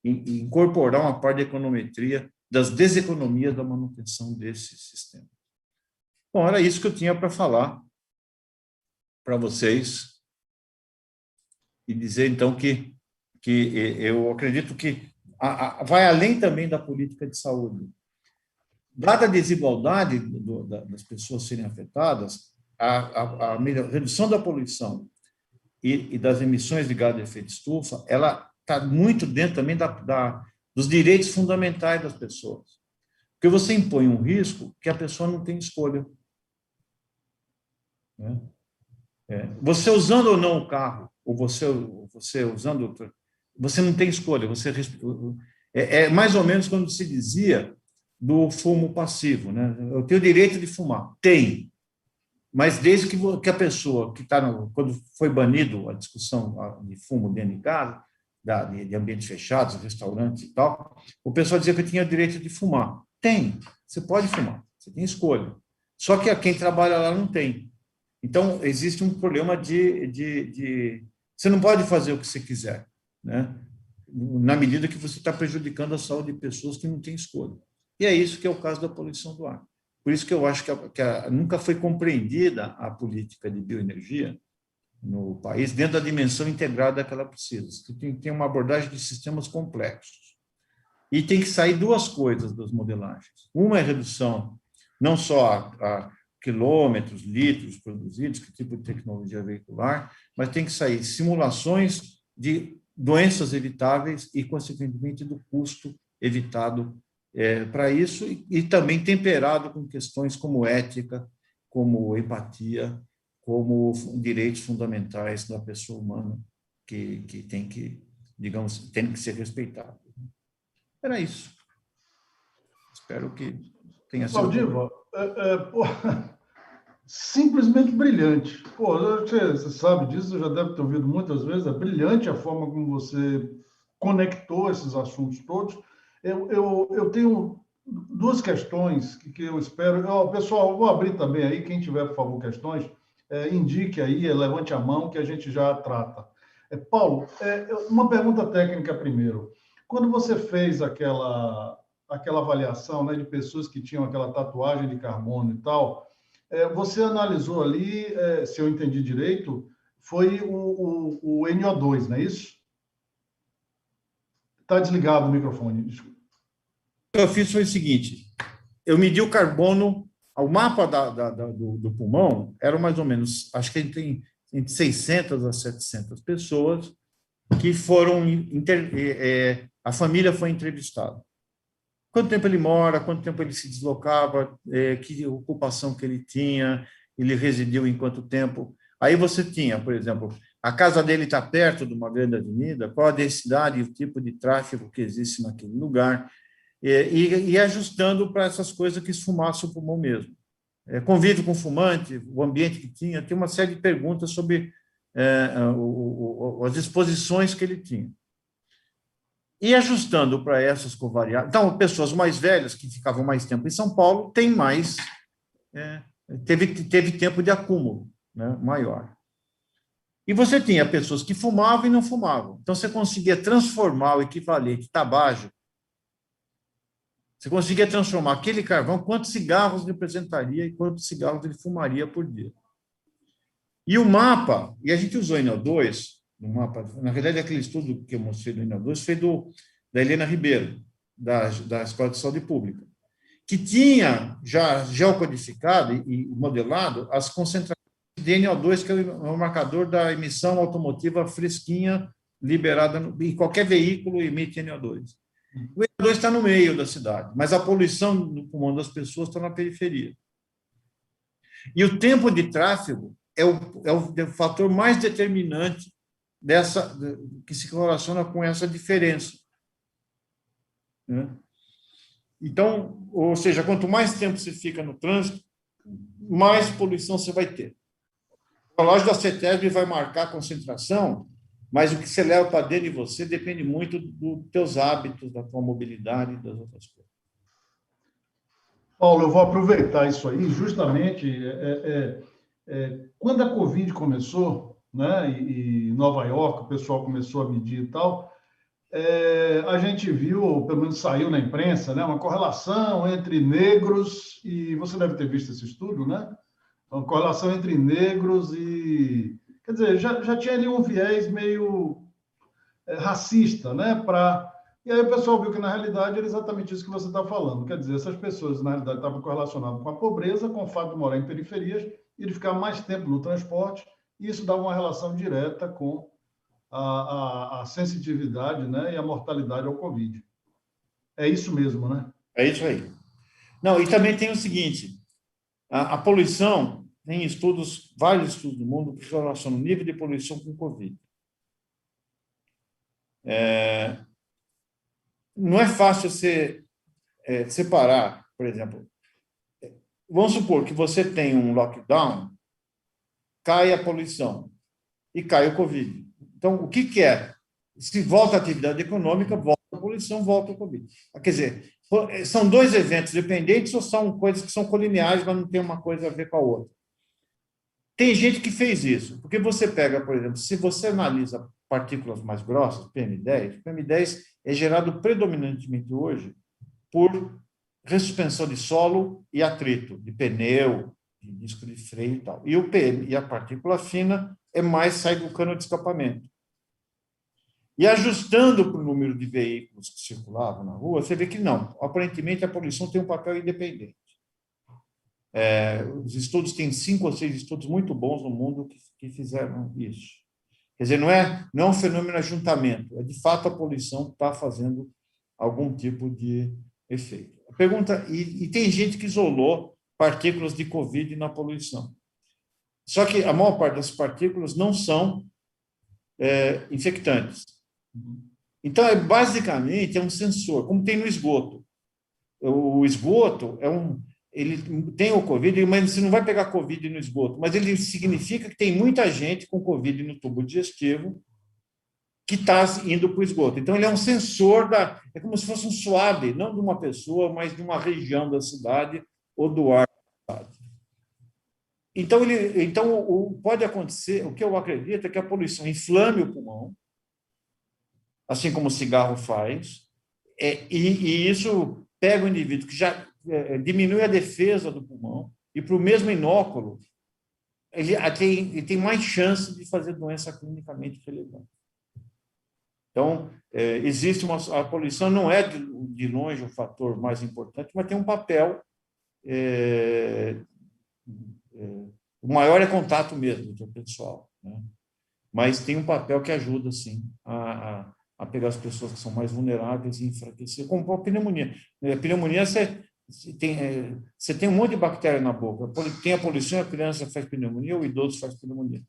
incorporar uma parte da econometria das deseconomias da manutenção desse sistema. Bom, era isso que eu tinha para falar para vocês. e dizer, então, que eu acredito que vai além também da política de saúde. Dada a desigualdade das pessoas serem afetadas, a redução da poluição e das emissões de gás de efeito estufa, ela está muito dentro também dos direitos fundamentais das pessoas. Porque você impõe um risco que a pessoa não tem escolha. Né? Você usando ou não o carro, ou você usando outro, você não tem escolha. É mais ou menos quando se dizia do fumo passivo. Né? Eu tenho o direito de fumar. Tem. Mas desde que a pessoa que está, quando foi banido a discussão de fumo dentro de casa, de ambientes fechados, restaurantes e tal, o pessoal dizia que eu tinha o direito de fumar. Tem, você pode fumar, você tem escolha. Só que quem trabalha lá não tem. Então, existe um problema você não pode fazer o que você quiser, né? Na medida que você está prejudicando a saúde de pessoas que não têm escolha. E é isso que é o caso da poluição do ar. Por isso que eu acho que nunca foi compreendida a política de bioenergia no país dentro da dimensão integrada que ela precisa. Tem que ter uma abordagem de sistemas complexos. E tem que sair duas coisas das modelagens. Uma é a redução, não só a quilômetros, litros produzidos, que tipo de tecnologia veicular, mas tem que sair simulações de doenças evitáveis e, consequentemente, do custo evitado para isso, e também temperado com questões como ética, como empatia, como direitos fundamentais da pessoa humana, que tem que, digamos, tem que ser respeitado. Era isso. Espero que tenha sido... Valdiva, simplesmente brilhante. Pô, você sabe disso, já deve ter ouvido muitas vezes, é brilhante a forma como você conectou esses assuntos todos. Eu tenho duas questões que eu espero... pessoal, vou abrir também aí, quem tiver, por favor, questões, indique aí, levante a mão que a gente já trata. Paulo, uma pergunta técnica primeiro. Quando você fez aquela avaliação, né, de pessoas que tinham aquela tatuagem de carbono e tal, você analisou ali, se eu entendi direito, foi o NO2, não é isso? Está desligado o microfone. Desculpa. O que eu fiz foi o seguinte, eu medi o carbono, o mapa do pulmão era mais ou menos, acho que tem entre 600 a 700 pessoas que foram, a família foi entrevistada. Quanto tempo ele mora, quanto tempo ele se deslocava, que ocupação que ele tinha, ele residiu em quanto tempo. Aí você tinha, por exemplo, a casa dele está perto de uma grande avenida, qual a densidade e o tipo de tráfego que existe naquele lugar, e ajustando para essas coisas que esfumaçam o pulmão mesmo. Convívio com fumante, o ambiente que tinha, tem uma série de perguntas sobre as exposições que ele tinha. E ajustando para essas covariáveis. Então, pessoas mais velhas que ficavam mais tempo em São Paulo têm mais, teve tempo de acúmulo, né, maior. E você tinha pessoas que fumavam e não fumavam. Então, você conseguia transformar o equivalente tabágico, você conseguia transformar aquele carvão, quantos cigarros representaria e quantos cigarros ele fumaria por dia. E o mapa, e a gente usou o NO2, no mapa, na verdade, aquele estudo que eu mostrei do NO2 foi da Helena Ribeiro, da Escola de Saúde Pública, que tinha já geocodificado e modelado as concentrações de NO2, que é o marcador da emissão automotiva fresquinha liberada em qualquer veículo emite NO2. O NO2 está no meio da cidade, mas a poluição no pulmão das pessoas está na periferia. E o tempo de tráfego é o fator mais determinante que se correlaciona com essa diferença. Né? Então, ou seja, quanto mais tempo você fica no trânsito, mais poluição você vai ter. O relógio da CETESB vai marcar a concentração, mas o que você leva para dentro de você depende muito dos teus hábitos, da tua mobilidade e das outras coisas. Paulo, eu vou aproveitar isso aí, justamente quando a Covid começou, né, e em Nova York, o pessoal começou a medir e tal, a gente viu, pelo menos saiu na imprensa, né, uma correlação entre negros, e você deve ter visto esse estudo, né? Uma correlação entre negros e... quer dizer, já tinha ali um viés meio racista, né? E aí o pessoal viu que, na realidade, era exatamente isso que você está falando. Quer dizer, essas pessoas, na realidade, estavam correlacionadas com a pobreza, com o fato de morar em periferias e de ficar mais tempo no transporte, e isso dava uma relação direta com a sensitividade, né, e a mortalidade ao Covid. É isso mesmo, né? É isso aí. Não, e também tem o seguinte, a poluição, tem estudos, vários estudos do mundo que relacionam o nível de poluição com o Covid. Não é fácil você separar, por exemplo, vamos supor que você tem um lockdown, cai a poluição e cai o Covid. Então, o que é? Se volta a atividade econômica, volta a poluição, volta o Covid. Quer dizer, são dois eventos dependentes ou são coisas que são colineares, mas não tem uma coisa a ver com a outra? Tem gente que fez isso, porque você pega, por exemplo, se você analisa partículas mais grossas, PM10, PM10 é gerado predominantemente hoje por ressuspensão de solo e atrito, de pneu, de disco de freio e tal. E o PM, e a partícula fina, sai do cano de escapamento. E ajustando para o número de veículos que circulavam na rua, você vê que não. Aparentemente, a poluição tem um papel independente. Os estudos, têm 5 ou 6 estudos muito bons no mundo que fizeram isso. Quer dizer, não é um fenômeno de ajuntamento, é de fato a poluição que está fazendo algum tipo de efeito. A pergunta, e tem gente que isolou partículas de Covid na poluição. Só que a maior parte das partículas não são infectantes. Então, basicamente, é um sensor, como tem no esgoto. O esgoto ele tem o Covid, mas você não vai pegar Covid no esgoto, mas ele significa que tem muita gente com Covid no tubo digestivo que está indo para o esgoto. Então, ele é um sensor, é como se fosse um swab, não de uma pessoa, mas de uma região da cidade ou do ar da cidade. Então, pode acontecer, o que eu acredito é que a poluição inflame o pulmão, assim como o cigarro faz, e isso pega o indivíduo que já diminui a defesa do pulmão, e para o mesmo inóculo, ele tem mais chance de fazer doença clinicamente relevante. Então, a poluição não é de longe o fator mais importante, mas tem um papel, o maior é contato mesmo interpessoal, né? Mas tem um papel que ajuda, sim, a pegar as pessoas que são mais vulneráveis e enfraquecer, como a pneumonia. A pneumonia, você tem um monte de bactéria na boca. Tem a poluição, a criança faz pneumonia, o idoso faz pneumonia.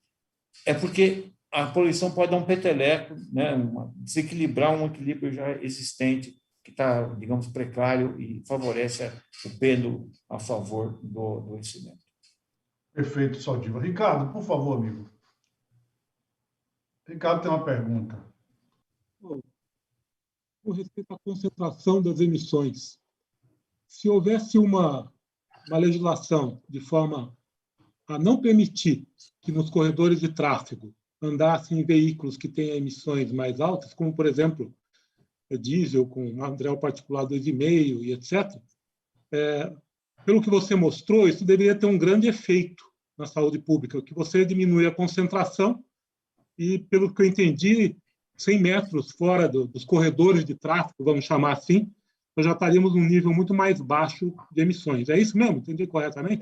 É porque a poluição pode dar um peteleco, né, desequilibrar um equilíbrio já existente, que está, digamos, precário e favorece o pêndulo a favor do adoecimento. Perfeito, Saldiva. Ricardo, por favor, amigo. Ricardo tem uma pergunta. Com respeito à concentração das emissões, se houvesse uma legislação de forma a não permitir que nos corredores de tráfego andassem veículos que tenham emissões mais altas, como, por exemplo, diesel com material particulado 2,5 e etc., pelo que você mostrou, isso deveria ter um grande efeito na saúde pública, que você diminui a concentração e, pelo que eu entendi, 100 metros fora dos corredores de tráfego, vamos chamar assim, nós já estaríamos num nível muito mais baixo de emissões. É isso mesmo? Entendi corretamente?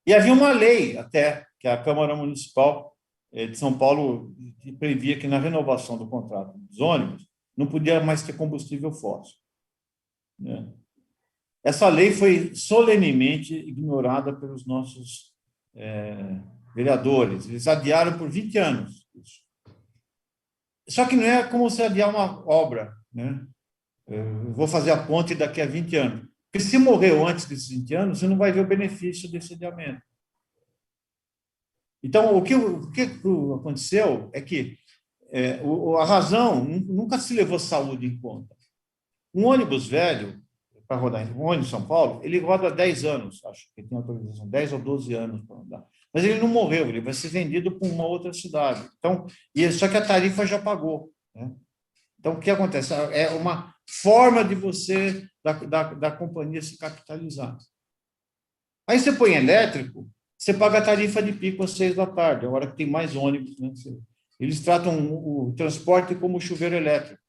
E havia uma lei, até, que a Câmara Municipal de São Paulo previa que, na renovação do contrato dos ônibus, não podia mais ter combustível fóssil, né? Essa lei foi solenemente ignorada pelos nossos vereadores. Eles adiaram por 20 anos isso. Só que não é como se adiar uma obra, né? Eu vou fazer a ponte daqui a 20 anos. Porque se morreu antes desses 20 anos, você não vai ver o benefício desse adiamento. Então, o que aconteceu é que a razão, nunca se levou saúde em conta. Um ônibus velho, para rodar, um ônibus em São Paulo, ele roda 10 anos, acho que tem autorização, 10 ou 12 anos para rodar. Mas ele não morreu, ele vai ser vendido para uma outra cidade. Então, só que a tarifa já pagou, né? Então, o que acontece? É uma forma de você, da companhia, se capitalizar. Aí você põe elétrico, você paga a tarifa de pico às 6 da tarde, a hora que tem mais ônibus, né? Eles tratam o transporte como chuveiro elétrico.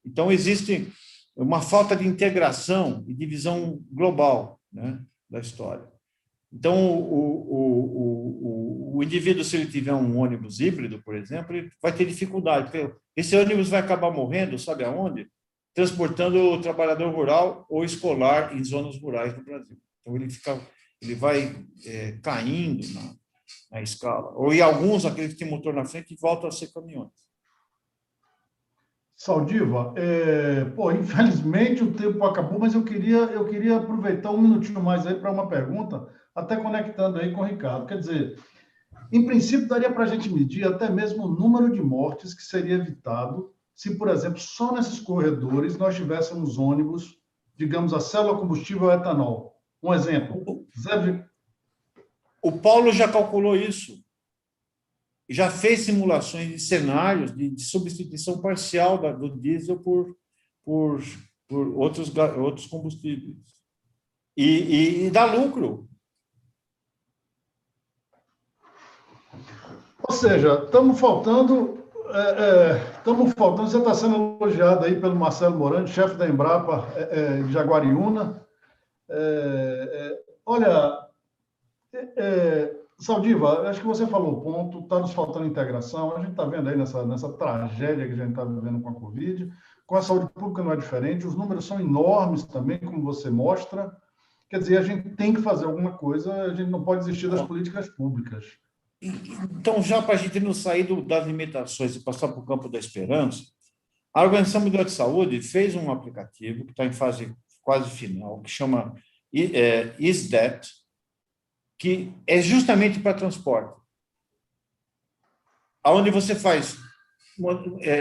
Então, existe uma falta de integração e divisão global, né, da história. Então, o indivíduo, se ele tiver um ônibus híbrido, por exemplo, ele vai ter dificuldade, porque esse ônibus vai acabar morrendo, sabe aonde? Transportando o trabalhador rural ou escolar em zonas rurais do Brasil. Então, ele vai caindo na escala. Ou em alguns, aqueles que têm motor na frente, voltam a ser caminhões. Saldiva, infelizmente o tempo acabou, mas eu queria aproveitar um minutinho mais aí para uma pergunta, até conectando aí com o Ricardo. Quer dizer, em princípio, daria para a gente medir até mesmo o número de mortes que seria evitado se, por exemplo, só nesses corredores nós tivéssemos ônibus, digamos, a célula combustível etanol. Um exemplo. O Paulo já calculou isso. Já fez simulações de cenários de substituição parcial do diesel por outros combustíveis. E dá lucro. Ou seja, estamos faltando. Você está sendo elogiado aí pelo Marcelo Morandi, chefe da Embrapa de Jaguariúna. Saldiva, acho que você falou o ponto, está nos faltando integração, a gente está vendo aí nessa tragédia que a gente está vivendo com a Covid, com a saúde pública não é diferente, os números são enormes também, como você mostra, quer dizer, a gente tem que fazer alguma coisa, a gente não pode desistir das políticas públicas. Então, já para a gente não sair das limitações e passar para o campo da esperança, a Organização Mundial de Saúde fez um aplicativo que está em fase quase final, que chama ISDAT, que é justamente para transporte, onde você faz,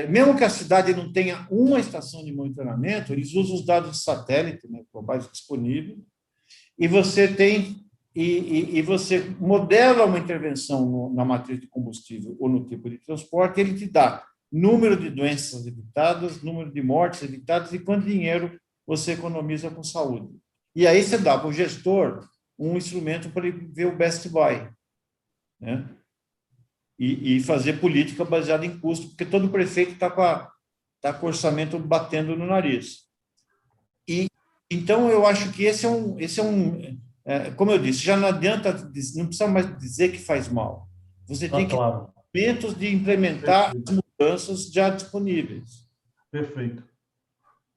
mesmo que a cidade não tenha uma estação de monitoramento, eles usam os dados de satélite, né, globais disponíveis, e você tem e você modela uma intervenção na matriz de combustível ou no tipo de transporte, ele te dá número de doenças evitadas, número de mortes evitadas e quanto dinheiro você economiza com saúde. E aí você dá para o gestor um instrumento para ele ver o best buy, né? E fazer política baseada em custo, porque todo prefeito está com o orçamento batendo no nariz. E então eu acho que esse é um como eu disse, já não adianta, não precisa mais dizer que faz mal. Você tem que ter instrumentos de implementar as mudanças já disponíveis. Perfeito.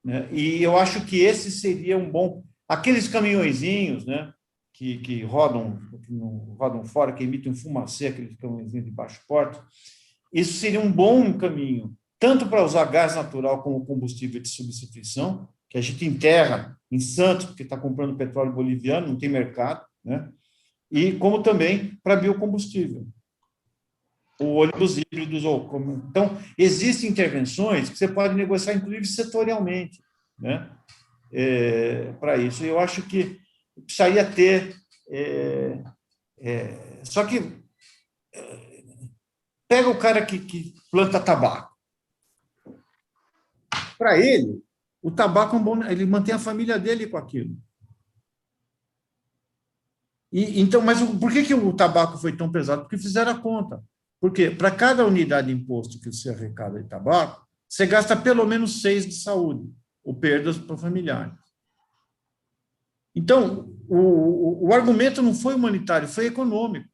Né? E eu acho que esse seria um bom... Aqueles caminhõezinhos, né, que rodam fora, que emitem fumacê, aqueles caminhõezinhos de baixo porte, isso seria um bom caminho, tanto para usar gás natural como combustível de substituição, que a gente enterra em Santos, porque está comprando petróleo boliviano, não tem mercado, né? E como também para biocombustível. O ônibus híbridos. Então, existem intervenções que você pode negociar, inclusive, setorialmente, né? Para isso. Eu acho que precisaria ter... só que pega o cara que planta tabaco. Para ele, o tabaco é um bom, ele mantém a família dele com aquilo. Então, mas por que o tabaco foi tão pesado? Porque fizeram a conta. Porque para cada unidade de imposto que você arrecada de tabaco, você gasta pelo menos 6 de saúde, ou perdas para familiares. Então, o argumento não foi humanitário, foi econômico.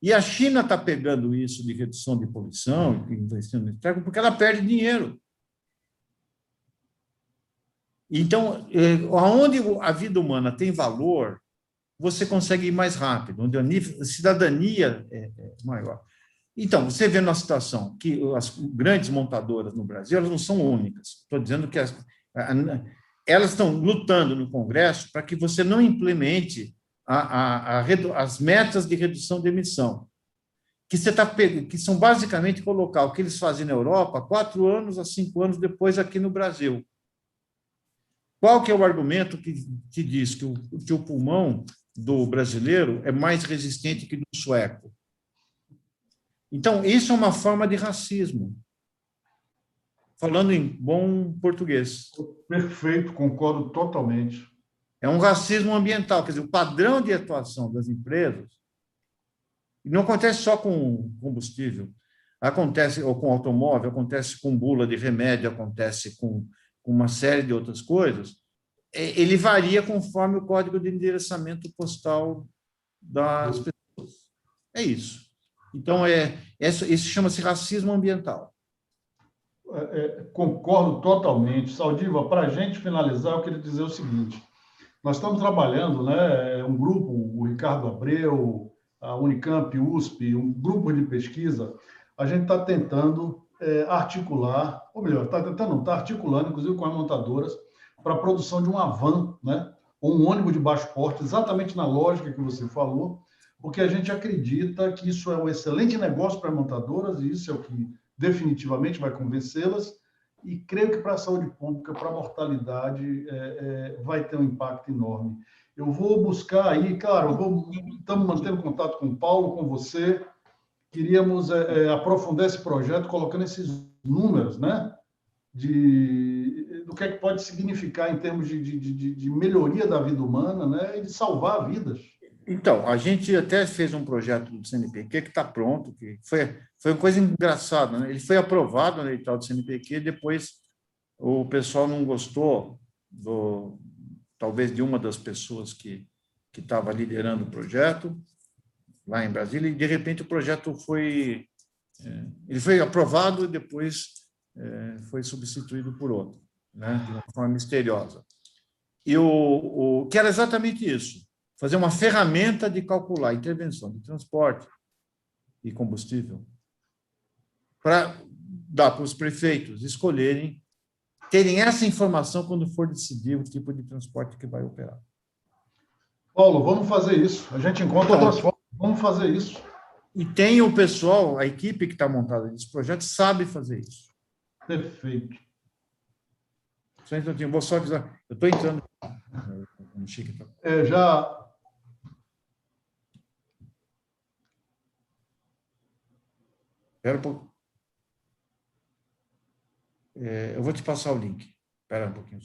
E a China está pegando isso de redução de poluição, investindo no estrago, porque ela perde dinheiro. Então, onde a vida humana tem valor, você consegue ir mais rápido, onde a cidadania é maior. Então, você vê na situação que as grandes montadoras no Brasil, elas não são únicas. Estou dizendo que elas estão lutando no Congresso para que você não implemente as metas de redução de emissão, que são basicamente colocar o que eles fazem na Europa 4 anos a 5 anos depois aqui no Brasil. Qual que é o argumento que diz que o pulmão do brasileiro é mais resistente que do sueco? Então, isso é uma forma de racismo, falando em bom português. Perfeito, concordo totalmente. É um racismo ambiental, quer dizer, o padrão de atuação das empresas não acontece só com combustível, acontece ou com automóvel, acontece com bula de remédio, acontece com uma série de outras coisas. Ele varia conforme o código de endereçamento postal das pessoas. É isso. Então, isso chama-se racismo ambiental. Concordo totalmente. Saldiva, para a gente finalizar, eu queria dizer o seguinte: nós estamos trabalhando, né, um grupo, o Ricardo Abreu, a Unicamp, USP, um grupo de pesquisa, a gente está tentando articular, ou melhor, está articulando, inclusive com as montadoras, para a produção de uma van, né, ou um ônibus de baixo porte, exatamente na lógica que você falou, porque a gente acredita que isso é um excelente negócio para as montadoras, e isso é o que definitivamente vai convencê-las, e creio que para a saúde pública, para a mortalidade, vai ter um impacto enorme. Eu vou buscar aí, claro, estamos mantendo contato com o Paulo, com você, queríamos aprofundar esse projeto, colocando esses números, né, do que é que pode significar em termos de melhoria da vida humana, né, e de salvar vidas. Então, a gente até fez um projeto do CNPq que está pronto, que foi uma coisa engraçada, né? Ele foi aprovado no edital do CNPq, depois o pessoal não gostou, talvez, de uma das pessoas que estava liderando o projeto, lá em Brasília, e, de repente, o projeto foi aprovado e depois foi substituído por outro, né? De uma forma misteriosa. E que era exatamente isso. Fazer uma ferramenta de calcular a intervenção de transporte e combustível para dar para os prefeitos escolherem, terem essa informação quando for decidir o tipo de transporte que vai operar. Paulo, vamos fazer isso. A gente encontra outras formas. Vamos fazer isso. E tem o pessoal, a equipe que está montada nesse projeto sabe fazer isso. Perfeito. Só um instantinho, vou só avisar. Eu estou entrando no Chique. Já... Espera um pouco. Eu vou te passar o link. Espera um pouquinho.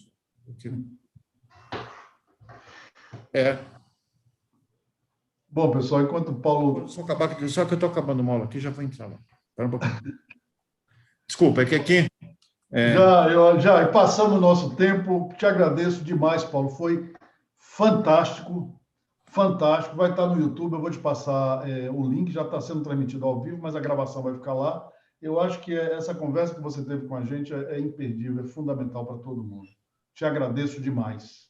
Bom, pessoal, enquanto o Paulo... Só que eu estou acabando uma aula aqui, já vou entrar lá. Espera um pouquinho. Desculpa, é que aqui... Já passamos o nosso tempo. Te agradeço demais, Paulo. Foi fantástico. Fantástico. Vai estar no YouTube. Eu vou te passar o link. Já está sendo transmitido ao vivo, mas a gravação vai ficar lá. Eu acho que essa conversa que você teve com a gente é imperdível, é fundamental para todo mundo. Te agradeço demais.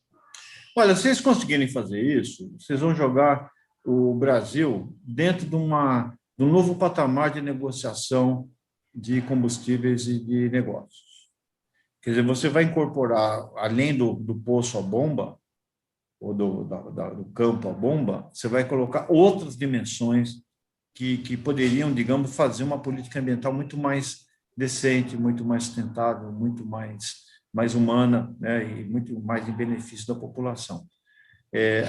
Olha, se vocês conseguirem fazer isso, vocês vão jogar o Brasil dentro de um novo patamar de negociação de combustíveis e de negócios. Quer dizer, você vai incorporar, além do poço à bomba, ou do campo à bomba, você vai colocar outras dimensões que poderiam, digamos, fazer uma política ambiental muito mais decente, muito mais sustentável, muito mais humana, né, e muito mais em benefício da população.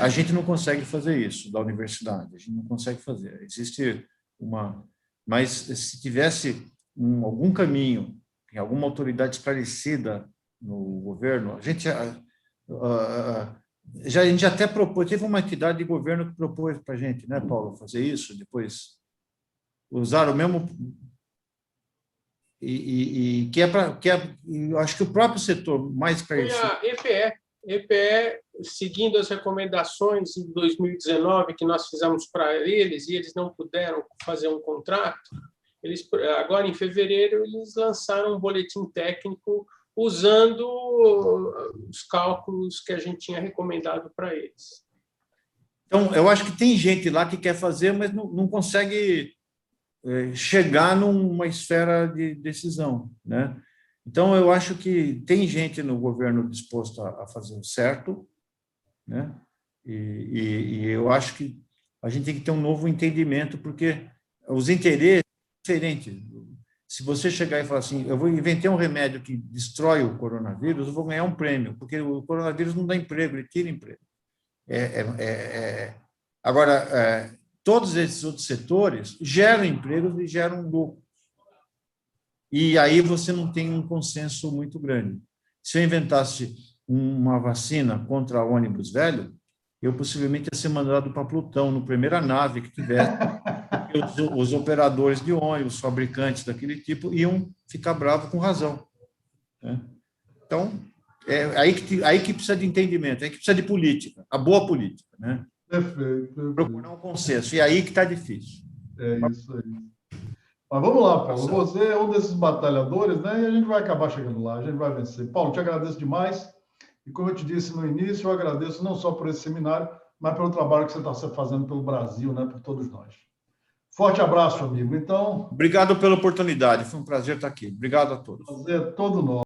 A gente não consegue fazer isso da universidade, a gente não consegue fazer. Existe mas se tivesse algum caminho, alguma autoridade esclarecida no governo, a gente até propôs, teve uma entidade de governo que propôs para a gente, né, Paulo, fazer isso, depois usar o mesmo... eu acho que o próprio setor mais esclarecido... Foi a EPE, seguindo as recomendações de 2019 que nós fizemos para eles, e eles não puderam fazer um contrato, agora, em fevereiro, eles lançaram um boletim técnico usando os cálculos que a gente tinha recomendado para eles. Então, eu acho que tem gente lá que quer fazer, mas não consegue chegar numa esfera de decisão, né? Então, eu acho que tem gente no governo disposta a fazer o certo, né? E eu acho que a gente tem que ter um novo entendimento, porque os interesses são diferentes. Se você chegar e falar assim, eu vou inventar um remédio que destrói o coronavírus, eu vou ganhar um prêmio, porque o coronavírus não dá emprego, ele tira emprego. Agora, todos esses outros setores geram empregos e geram lucro. E aí você não tem um consenso muito grande. Se eu inventasse uma vacina contra ônibus velho, eu possivelmente ia ser mandado para Plutão, no primeira nave que tivesse. Os operadores de ônibus, fabricantes daquele tipo, iam ficar bravos com razão, né? Então, é aí que precisa de entendimento, aí que precisa de política, a boa política, né? Perfeito. Procurar um consenso, e aí que está difícil. É isso aí. Mas vamos lá, Paulo. Você é um desses batalhadores, né? E a gente vai acabar chegando lá, a gente vai vencer. Paulo, te agradeço demais. E como eu te disse no início, eu agradeço não só por esse seminário, mas pelo trabalho que você está fazendo pelo Brasil, né? Por todos nós. Forte abraço, amigo. Então, obrigado pela oportunidade, foi um prazer estar aqui. Obrigado a todos. prazer todo nosso.